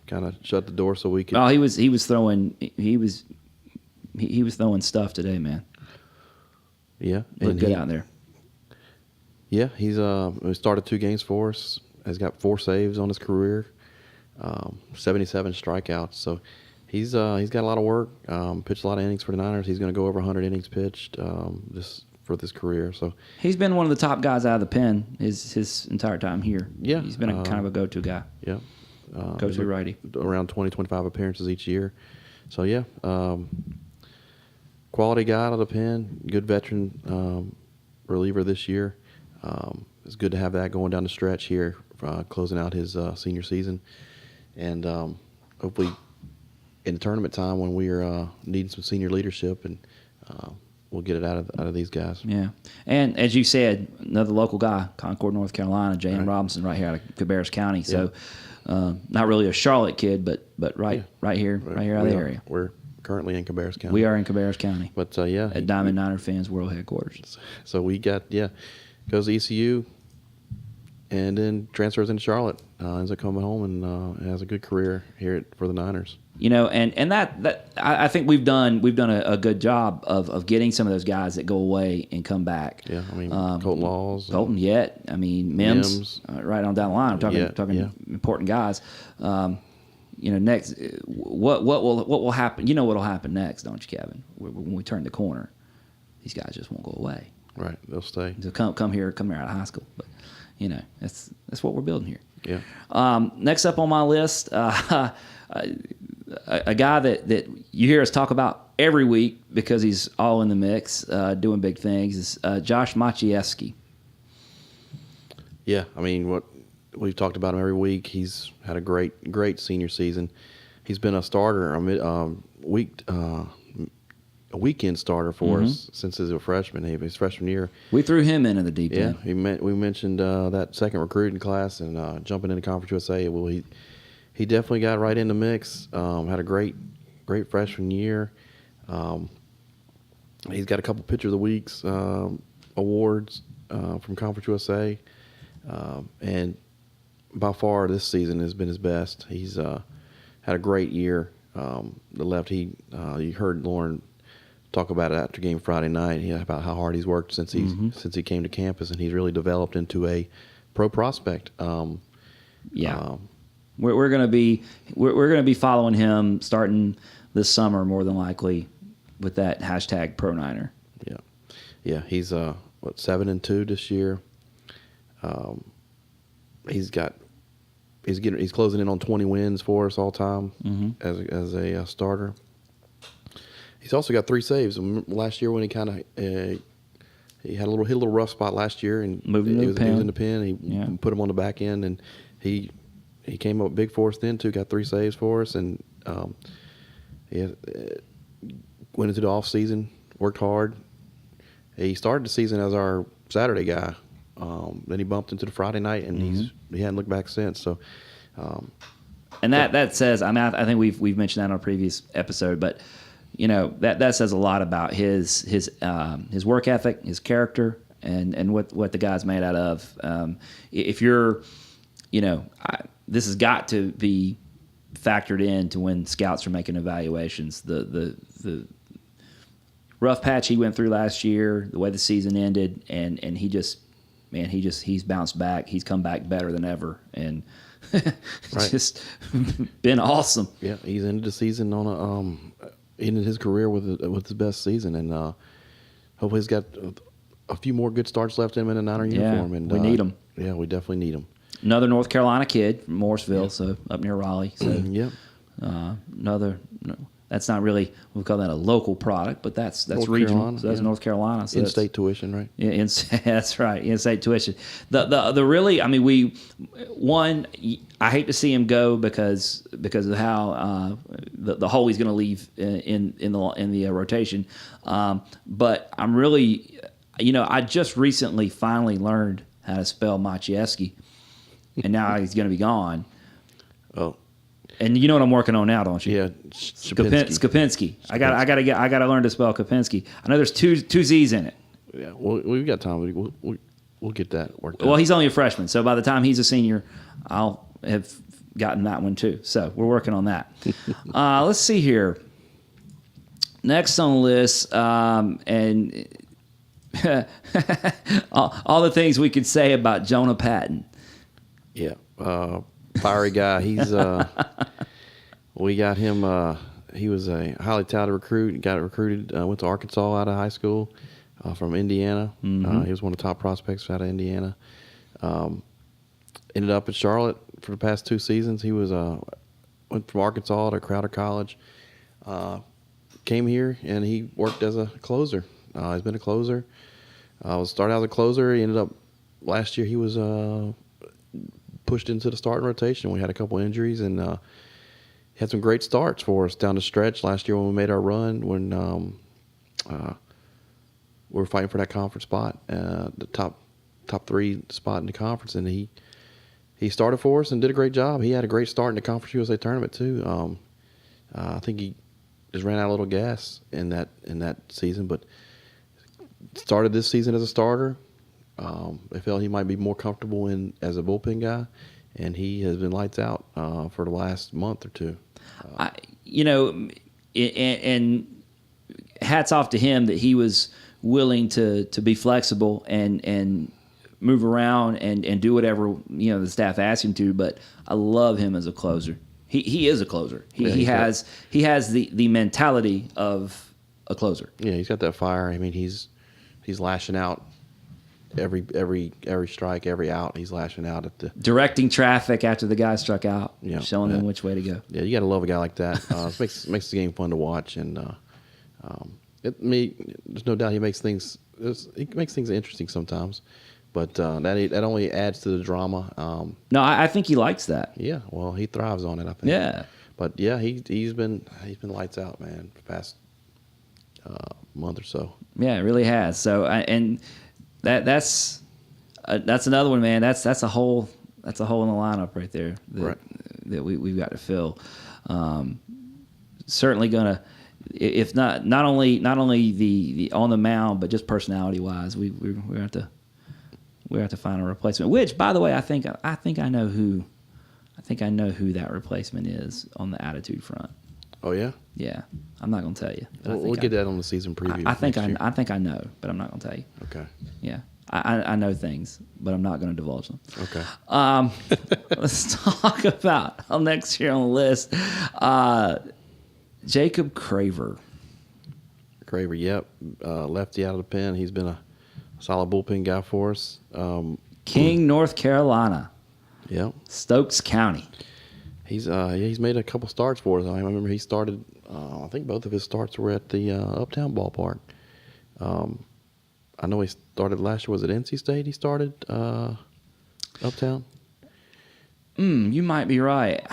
Kind of shut the door so we could. Oh, he was throwing stuff today, man. Yeah, Looked good out there. Yeah, he's he started 2 games for us. Has got 4 saves on his career, 77 strikeouts. So he's got a lot of work. Pitched a lot of innings for the Niners. He's going to go over 100 innings pitched for this career. So he's been one of the top guys out of the pen his entire time here. Yeah, he's been kind of a go-to guy. Yeah, Go-to righty. Around 20-25 appearances each year. So yeah, quality guy out of the pen. Good veteran reliever this year. It's good to have that going down the stretch here, closing out his senior season, and hopefully in the tournament time when we are needing some senior leadership, and we'll get it out of these guys. Yeah, and as you said, another local guy, Concord, North Carolina, J.M. Robinson, right here out of Cabarrus County. So, not really a Charlotte kid, but right here out of the area. We're currently in Cabarrus County. We are in Cabarrus County. But at Diamond Niner Fans World Headquarters. So we got goes to ECU, and then transfers into Charlotte. Ends up coming home and has a good career here for the Niners. You know, and that I think we've done a good job of getting some of those guys that go away and come back. Yeah, I mean Colton Laws, Colton Yet. I mean Mims. Right on down the line. I'm talking important guys. You know, next what will happen? You know what'll happen next, don't you, Kevin? When we turn the corner, these guys just won't go away. Right, they'll stay. So come here out of high school. But you know, that's what we're building here. Yeah. Next up on my list, a guy that you hear us talk about every week because he's all in the mix, doing big things, is Josh Maciejewski. Yeah, I mean, what we've talked about him every week. He's had a great senior season. He's been a starter, a weekend starter for us since he was a freshman. His freshman year, we threw him into the deep end. Yeah, we mentioned that second recruiting class and jumping into Conference USA. Well, he definitely got right in the mix. Had a great freshman year. He's got a couple Pitcher of the Weeks awards from Conference USA, and by far this season has been his best. He's had a great year. The left, you heard Lauren talk about it after game Friday night, about how hard he's worked since he came to campus, and he's really developed into a pro prospect. We're going to be following him starting this summer more than likely with that hashtag #ProNiner. Yeah. He's 7-2 this year. He's closing in on 20 wins for us all time as a starter. He's also got 3 saves. Last year when he kind of he hit a little rough spot last year, and he was in the pen. He put him on the back end, and he came up big for us then too. Got 3 saves for us, and he went into the off season, worked hard. He started the season as our Saturday guy. Then he bumped into the Friday night, and he hadn't looked back since. So, and that says, I mean, I think we've mentioned that on a previous episode, but you know that says a lot about his work ethic, his character, and what the guy's made out of. If you're, this has got to be factored in to when scouts are making evaluations. The rough patch he went through last year, the way the season ended, and he's bounced back. He's come back better than ever, and just been awesome. Yeah, he's ended the season on ended his career with his best season, and hopefully he's got a few more good starts left in him in a Niner uniform. And we need him. Yeah, we definitely need him. Another North Carolina kid from Morrisville, so up near Raleigh. So that's not really, we call that a local product, but that's regional. Carolina, so that's North Carolina. So in-state tuition, right? Yeah, that's right. In-state tuition. The really, I mean, I hate to see him go because of how the hole he's going to leave in the rotation. But I'm really, I just recently finally learned how to spell Maciejewski, and now he's going to be gone. Oh. And you know what I'm working on now, don't you? Yeah, Skopinski. I got to learn to spell Kopinski. I know there's two Z's in it. Yeah, well, we've got time. We'll get that worked out. Well, he's only a freshman, so by the time he's a senior, I'll have gotten that one too. So we're working on that. Let's see here. Next on the list, and all the things we could say about Jonah Patton. Yeah, fiery guy. He's we got him. He was a highly talented recruit. Got recruited. Went to Arkansas out of high school from Indiana. Mm-hmm. He was one of the top prospects out of Indiana. Ended up at Charlotte for the past 2 seasons. He was went from Arkansas to Crowder College. Came here and he worked as a closer. He's been a closer. Started out as a closer. He ended up last year. He was pushed into the starting rotation. We had a couple injuries and had some great starts for us down the stretch last year when we made our run. When we were fighting for that conference spot, the top 3 spot in the conference, and he started for us and did a great job. He had a great start in the Conference USA tournament too. I think he just ran out a little gas in that season, but started this season as a starter. I felt he might be more comfortable as a bullpen guy, and he has been lights out for the last month or two. And hats off to him that he was willing to be flexible and move around and do whatever the staff asked him to. But I love him as a closer. He is a closer. He has the mentality of a closer. Yeah, he's got that fire. I mean, he's lashing out every strike, every out. He's lashing out at the directing traffic after the guy struck out, showing them yeah. which way to go. Yeah, you got to love a guy like that. It makes the game fun to watch, and there's no doubt he makes things interesting sometimes. But that only adds to the drama. No, I think he likes that. Yeah, well, he thrives on it, I think. Yeah. But yeah, he's been lights out, man, for the past month or so. Yeah, it really has. So and that's another one, man. That's a hole in the lineup right there that we've got to fill. Certainly gonna, if not only the on the mound, but just personality wise, we have to find a replacement. Which, by the way, I think I know who that replacement is on the attitude front. Oh yeah. Yeah, I'm not gonna tell you. We'll get that on the season preview. I think I know, but I'm not gonna tell you. Okay. Yeah, I know things, but I'm not gonna divulge them. Okay. Let's talk about next year on the list. Jacob Craver. Craver, yep, lefty out of the pen. He's been a solid bullpen guy for us. King, North Carolina. Yep. Stokes County. He's made a couple starts for us. I remember he started. I think both of his starts were at the Uptown ballpark. I know he started last year. Was it NC State? He started Uptown. You might be right.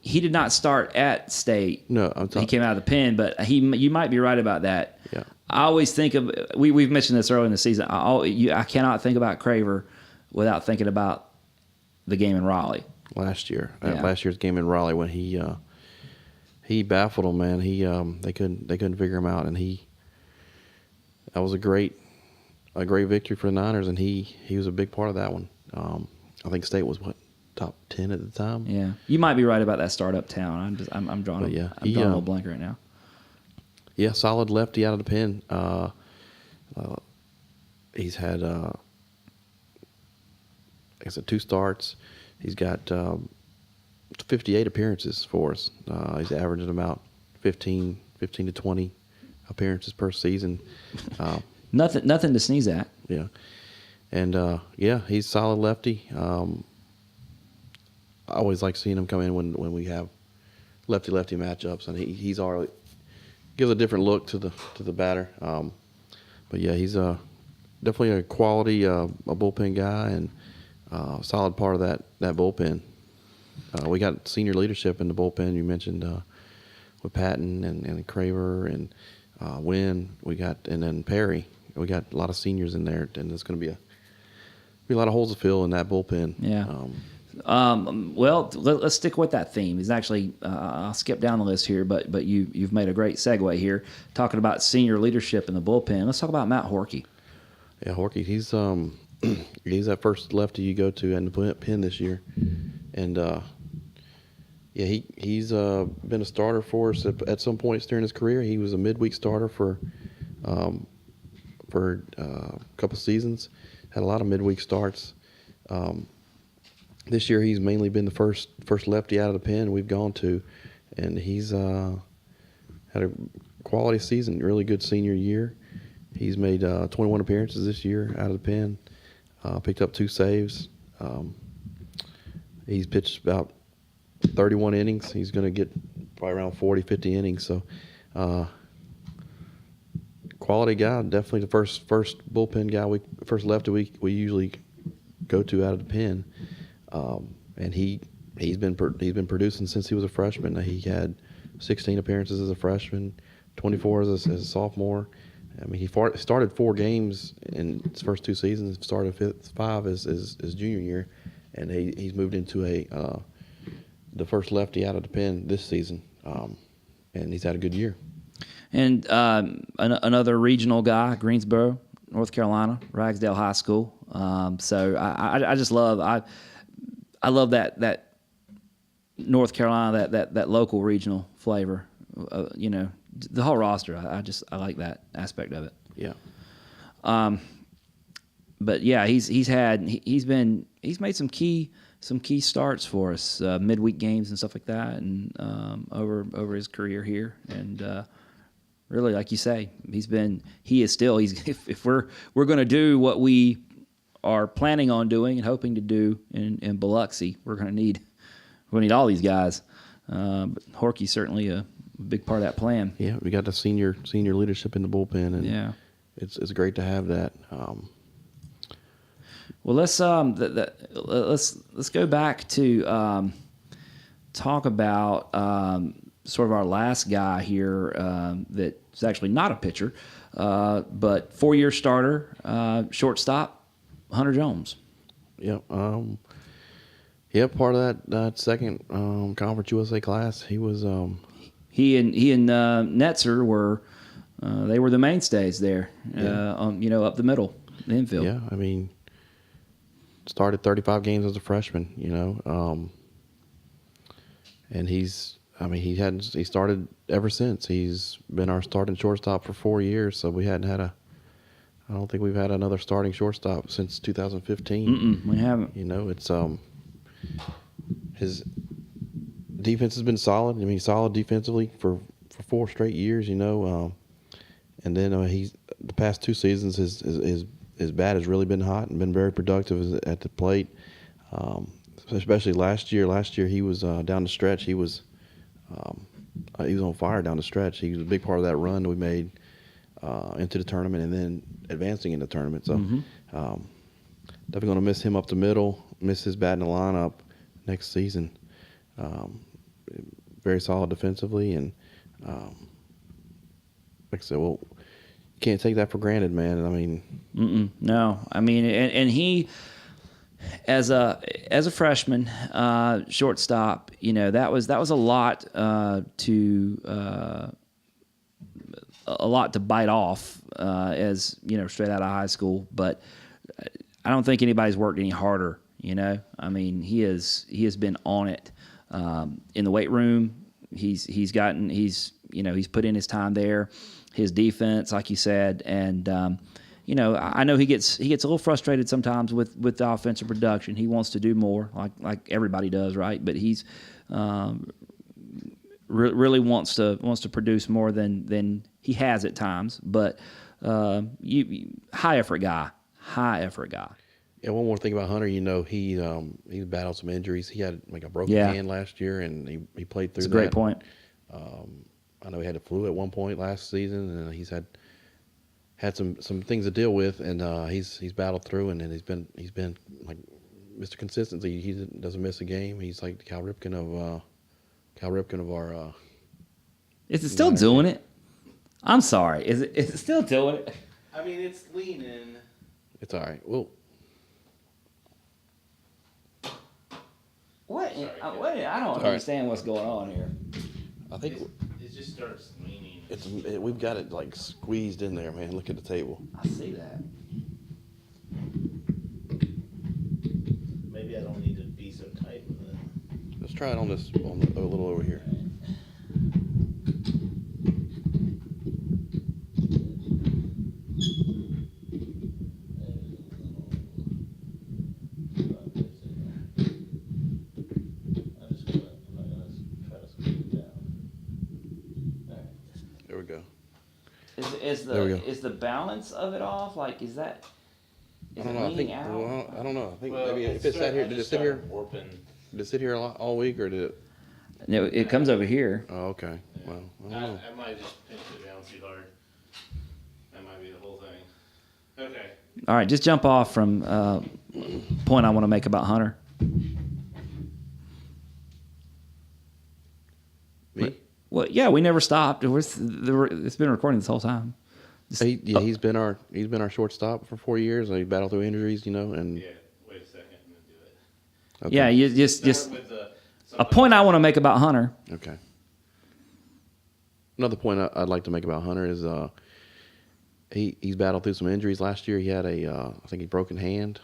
He did not start at State. No, he came out of the pen, but you might be right about that. Yeah. I always think of we've mentioned this early in the season. I cannot think about Craver without thinking about the game in Raleigh Last year, Yeah. last year's game in Raleigh when he baffled them, man. They couldn't figure him out, and that was a great victory for the Niners, and he was a big part of that one. I think State was top 10 at the time. Yeah, you might be right about that start Uptown. I'm drawing. But yeah, I'm drawing a little blank right now. Yeah, solid lefty out of the pen. He's had, I guess, 2 starts. He's got 58 appearances for us. He's averaging about 15 to 20 appearances per season. Nothing to sneeze at. Yeah, and he's solid lefty. I always like seeing him come in when we have lefty matchups, and he's already gives a different look to the batter. But yeah, he's definitely a quality a bullpen guy and solid part of that bullpen. We got senior leadership in the bullpen. You mentioned with Patton and Craver and Wynn. And then Perry. We got a lot of seniors in there, and there's going to be a lot of holes to fill in that bullpen. Yeah. Well, let's stick with that theme. It's actually I'll skip down the list here, but you've made a great segue here, talking about senior leadership in the bullpen. Let's talk about Matt Horkey. Yeah, Horkey. He's that first lefty you go to in the pen this year, and he's been a starter for us at some points during his career. He was a midweek starter for for a couple seasons. Had a lot of midweek starts. This year he's mainly been the first lefty out of the pen we've gone to, and he's had a quality season, really good senior year. He's made 21 appearances this year out of the pen, picked up 2 saves. He's pitched about 31 innings. He's going to get probably around 40, 50 innings. So quality guy, definitely the first bullpen guy, first lefty we usually go to out of the pen. And he's been producing since he was a freshman. He had 16 appearances as a freshman, 24 as a sophomore. I mean, he started 4 games in his first 2 seasons. Started 5 as junior year, and he's moved into the first lefty out of the pen this season, and he's had a good year. And another regional guy, Greensboro, North Carolina, Ragsdale High School. So I just love I love that North Carolina, that local regional flavor. The whole roster. I like that aspect of it. Yeah. But yeah, he's made some key starts for us, midweek games and stuff like that, and over his career here. And really, like you say, if we're going to do what we are planning on doing and hoping to do in Biloxi, we're going to need all these guys. But Horky's certainly a big part of that plan. Yeah, we got the senior leadership in the bullpen, and yeah, it's great to have that. Well, let's go back to talk about sort of our last guy here that's actually not a pitcher, but 4-year starter, shortstop, Hunter Jones. Yep. Part of that second Conference USA class. He was. He and Netzer were they were the mainstays there. Yeah. Up the middle, the infield. Yeah, I mean, started 35 games as a freshman. And he started ever since. He's been our starting shortstop for 4 years. So I don't think we've had another starting shortstop since 2015. We haven't. It's his defense has been solid. I mean, solid defensively for 4 straight years. And then he's the past 2 seasons his bat has really been hot and been very productive at the plate. Especially last year. Last year he was down the stretch. He was on fire down the stretch. He was a big part of that run that we made into the tournament and then advancing in the tournament. So definitely going to miss him up the middle, miss his bat in the lineup next season. Very solid defensively, and like I said, you can't take that for granted, man. I mean, no, I mean, and he, as a freshman shortstop, that was a lot to bite off as straight out of high school. But I don't think anybody's worked any harder. I mean, he has been on it in the weight room. He's put in his time there. His defense, like you said, and I know he gets a little frustrated sometimes with the offensive production. He wants to do more, like everybody does, right? But he's really wants to produce more than he has at times. But high effort guy. Yeah, one more thing about Hunter, he battled some injuries. He had a broken hand last year, and he played through that. That's a great point. I know he had a flu at one point last season, and he's had some things to deal with, and he's battled through, and then he's been like Mr. Consistency. He doesn't miss a game. He's like the Cal Ripken of our. Is it still doing it? I'm sorry. Is it still doing it? I mean, it's leaning. It's all right. Well. What? I don't understand what's going on here. I think it just starts leaning. We've got it squeezed in there, man. Look at the table. I see that. Maybe I don't need to be so tight with it. Let's try it on a little over here. There we go. is the balance of it off? Like, is that? I Is don't it know. leaning out? Well, I don't know. I think Well, maybe if it sat here, did it sit here? Warping. Did it sit here all week, or did it? No, it comes over here. Oh, okay. Well, I don't know. I might just pinch it down too hard. That might be the whole thing. Okay. All right, just jump off from point I want to make about Hunter. Me? Well, yeah, we never stopped. It's been recording this whole time. He's been our shortstop for 4 years. And he battled through injuries, and Yeah. Wait a second and then do it. okay. Yeah, you just Start with the, a point I want to make about Hunter. Okay. Another point I'd like to make about Hunter is he's battled through some injuries. Last year he had I think he broken hand.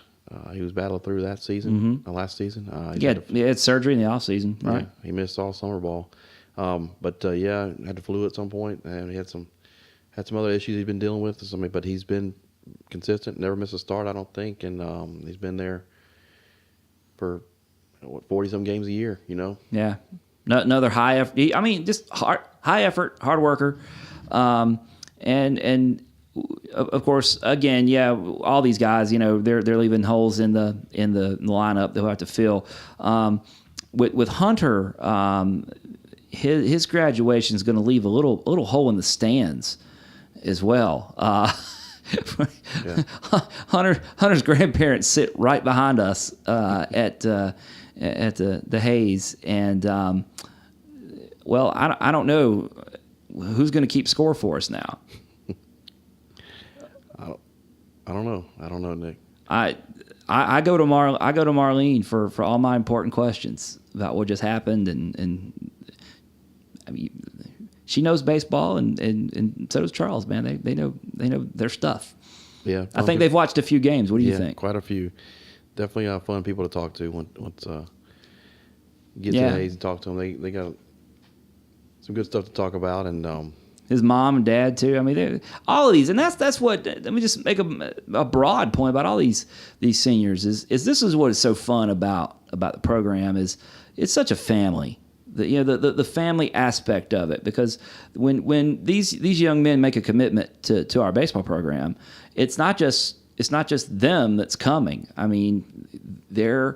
He was battling through that season, last season. He had surgery in the off season, right? Yeah, he missed all summer ball. But had the flu at some point, and he had some other issues he's been dealing with. But he's been consistent, never missed a start, I don't think, and he's been there for 40-some games a year. Yeah. Another high effort. Just high effort, hard worker, and of course, again, yeah, all these guys, they're leaving holes in the lineup they'll have to fill. With Hunter, his graduation is going to leave a little hole in the stands as well. Hunter's grandparents sit right behind us at the Hayes, and I don't know who's going to keep score for us now. I don't know, Nick. I go to Marlene for all my important questions about what just happened, and I mean, she knows baseball, and so does Charles. Man, they know their stuff. Yeah, I think they've watched a few games. What do you think? Quite a few. Definitely fun people to talk to. Once get to Hayes and talk to them, they got some good stuff to talk about, and his mom and dad too. I mean, all of these, and that's what. Let me just make a broad point about all these seniors. Is this is what is so fun about the program is it's such a family. The family aspect of it, because when these young men make a commitment to our baseball program, it's not just them that's coming. I mean, their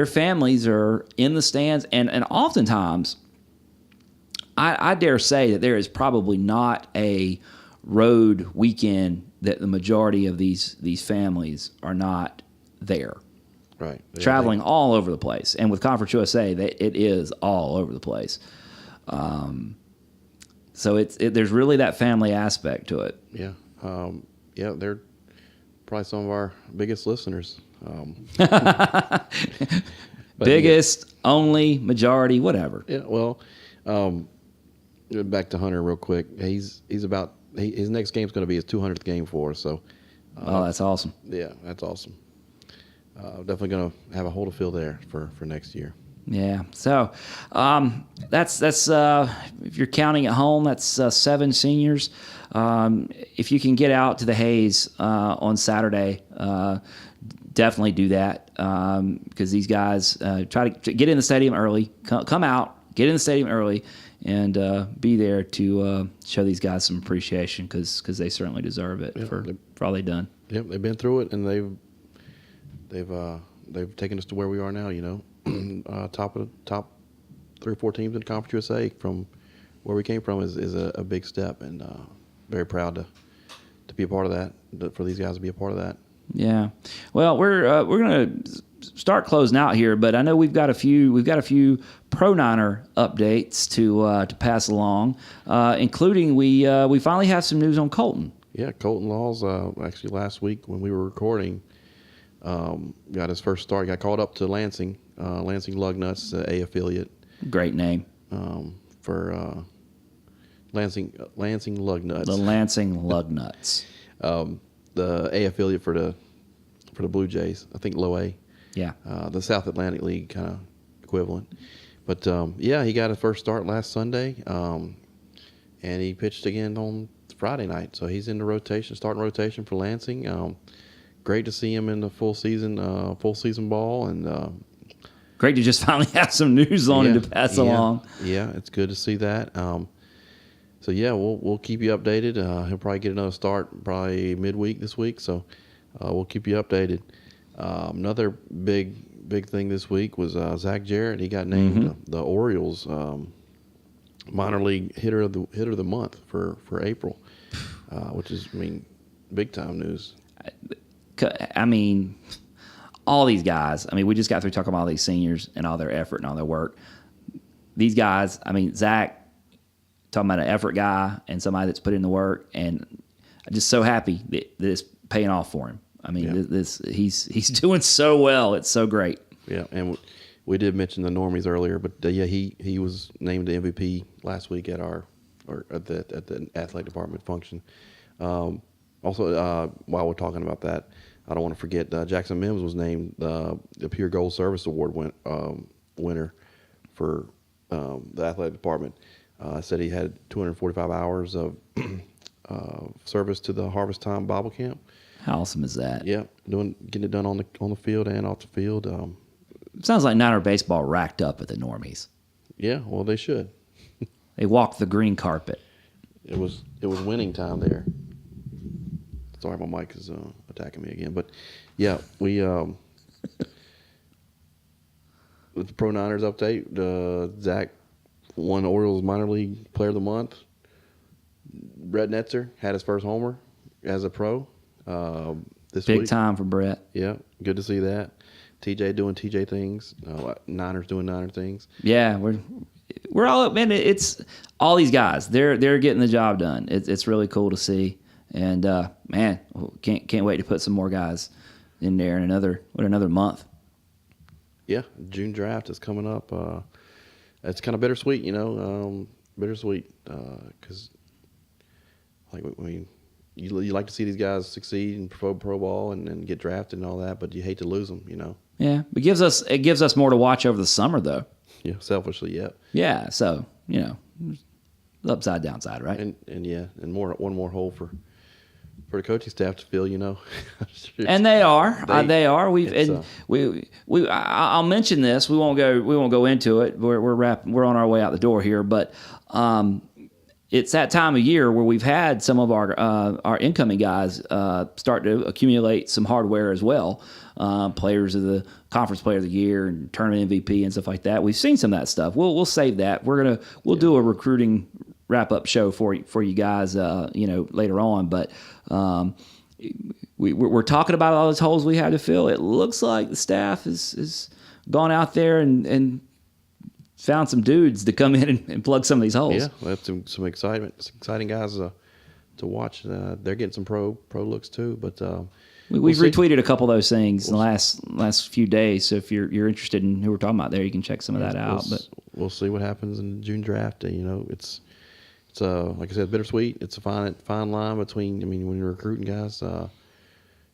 families are in the stands, and oftentimes, I dare say that there is probably not a road weekend that the majority of these families are not there. Right. Traveling all over the place. And with Conference USA, it is all over the place. So there's really that family aspect to it. Yeah. They're probably some of our biggest listeners. Biggest, only, majority, whatever. Yeah, well, back to Hunter real quick. His next game's going to be his 200th game for us. So, that's awesome. Yeah, that's awesome. Definitely going to have a hole to fill there for next year. Yeah. So that's if you're counting at home, that's 7 seniors. If you can get out to the Hayes on Saturday, definitely do that, because these guys try to get in the stadium early. Come out, get in the stadium early, and be there to show these guys some appreciation, because they certainly deserve it for all they've done. Yep, they've been through it, and they've taken us to where we are now. Top 3 or 4 teams in Conference USA from where we came from is a big step, and very proud to be a part of that. For these guys to be a part of that. Yeah. Well, we're gonna start closing out here, but I know we've got a few Pro Niner updates to pass along, including we finally have some news on Colton. Yeah, Colton Laws actually last week when we were recording. Got his first start. Got called up to Lansing Lugnuts, A affiliate. Great name. For Lansing Lugnuts. The Lansing Lugnuts. The A affiliate for the Blue Jays. I think low A. Yeah. The South Atlantic League kind of equivalent. But he got his first start last Sunday, and he pitched again on Friday night. So he's in the rotation, starting rotation for Lansing. Great to see him in the full season ball, and great to just finally have some news on him to pass along. Yeah, it's good to see that. So yeah, we'll keep you updated. He'll probably get another start probably midweek this week. So we'll keep you updated. Another big thing this week was Zach Jarrett. He got named the Orioles minor league hitter of the month for April, which is big time news. I mean, all these guys. I mean, we just got through talking about all these seniors and all their effort and all their work. These guys. I mean, Zach, talking about an effort guy and somebody that's put in the work, and I'm just so happy that it's paying off for him. I mean, he's doing so well. It's so great. Yeah, and we did mention the normies earlier, but he was named the MVP last week at the athletic department function. Also, while we're talking about that, I don't want to forget Jackson Mims was named the Pure Gold Service Award winner for the athletic department. Said he had 245 hours of service to the Harvest Time Bible Camp. How awesome is that? Yeah, getting it done on the field and off the field. Sounds like Niner baseball racked up at the normies. Yeah, well, they should. They walked the green carpet. It was winning time there. Sorry, my mic is attacking me again, but yeah, we with the Pro Niners update. Zach won Orioles minor league player of the month. Brett Netzer had his first homer as a pro this week. Big time for Brett. Yeah, good to see that. TJ doing TJ things. Niners doing Niner things. Yeah, we're all up, man. It's all these guys. They're getting the job done. It's really cool to see, and man, can't wait to put some more guys in there in another month. Yeah, June draft is coming up. It's kind of bittersweet, bittersweet because you like to see these guys succeed in pro ball and get drafted and all that, but you hate to lose them, Yeah, it gives us more to watch over the summer, though. Yeah, selfishly, yeah. Yeah, so upside downside, right? And one more hole for the coaching staff to fill, And they are. I'll mention this. We won't go into it. We're on our way out the door here, but it's that time of year where we've had some of our incoming guys start to accumulate some hardware as well. Players of the conference player of the year and tournament MVP and stuff like that. We've seen some of that stuff. We'll save that. We'll do a recruiting wrap up show for you guys, later on. But we're talking about all those holes we had to fill. It looks like the staff has gone out there and found some dudes to come in and plug some of these holes. Yeah, we have some exciting guys to watch. They're getting some pro looks too, but we've retweeted a couple of those things in the last few days. So if you're interested in who we're talking about there, you can check some of that out. But we'll see what happens in the June draft. It's like I said, bittersweet. It's a fine line between. When you're recruiting guys, they're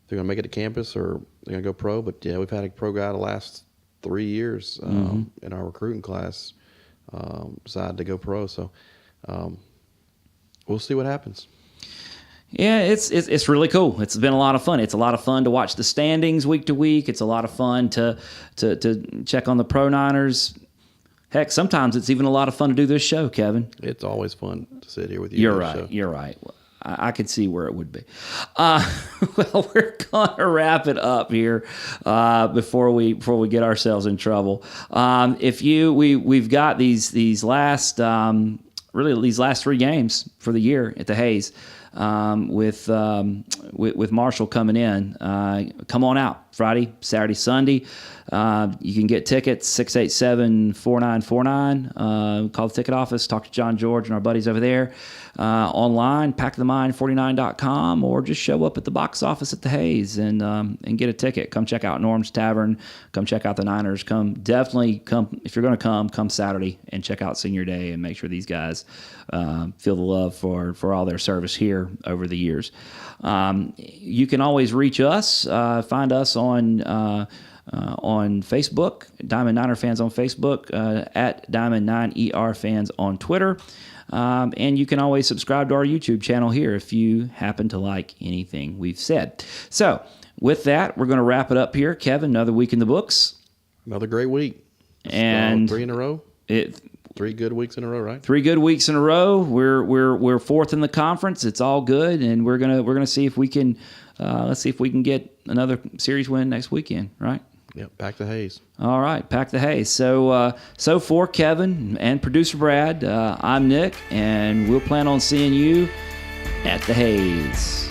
gonna make it to campus or they're gonna go pro. But yeah, we've had a pro guy the last 3 years in our recruiting class decide to go pro. So we'll see what happens. Yeah, it's really cool. It's been a lot of fun. It's a lot of fun to watch the standings week to week. It's a lot of fun to check on the Pro Niners. Heck, sometimes it's even a lot of fun to do this show, Kevin. It's always fun to sit here with you. You're right. You're right. I could see where it would be. Well, we're gonna wrap it up here before we get ourselves in trouble. We've got these last 3 games for the year at the Hayes. With Marshall coming in. Come on out Friday, Saturday, Sunday. You can get tickets 687-4949. Call the ticket office, talk to John George and our buddies over there. Online, packthemind49.com, or just show up at the box office at the Hayes and get a ticket. Come check out Norm's Tavern. Come check out the Niners. Definitely come if you're going to come Saturday and check out Senior Day and make sure these guys feel the love for all their service here over the years. You can always reach us. Find us on Facebook, Diamond Niner Fans on Facebook, at Diamond 9ER Fans on Twitter. And you can always subscribe to our YouTube channel here if you happen to like anything we've said. So with that, we're going to wrap it up here. Kevin, another week in the books. Another great week. And 3 in a row. 3 good weeks in a row, right? 3 good weeks in a row. We're fourth in the conference. It's all good, and we're gonna see if we can let's see if we can get another series win next weekend, right? Yep, pack the haze. All right, pack the hay. So for Kevin and producer Brad, I'm Nick, and we'll plan on seeing you at the Haze.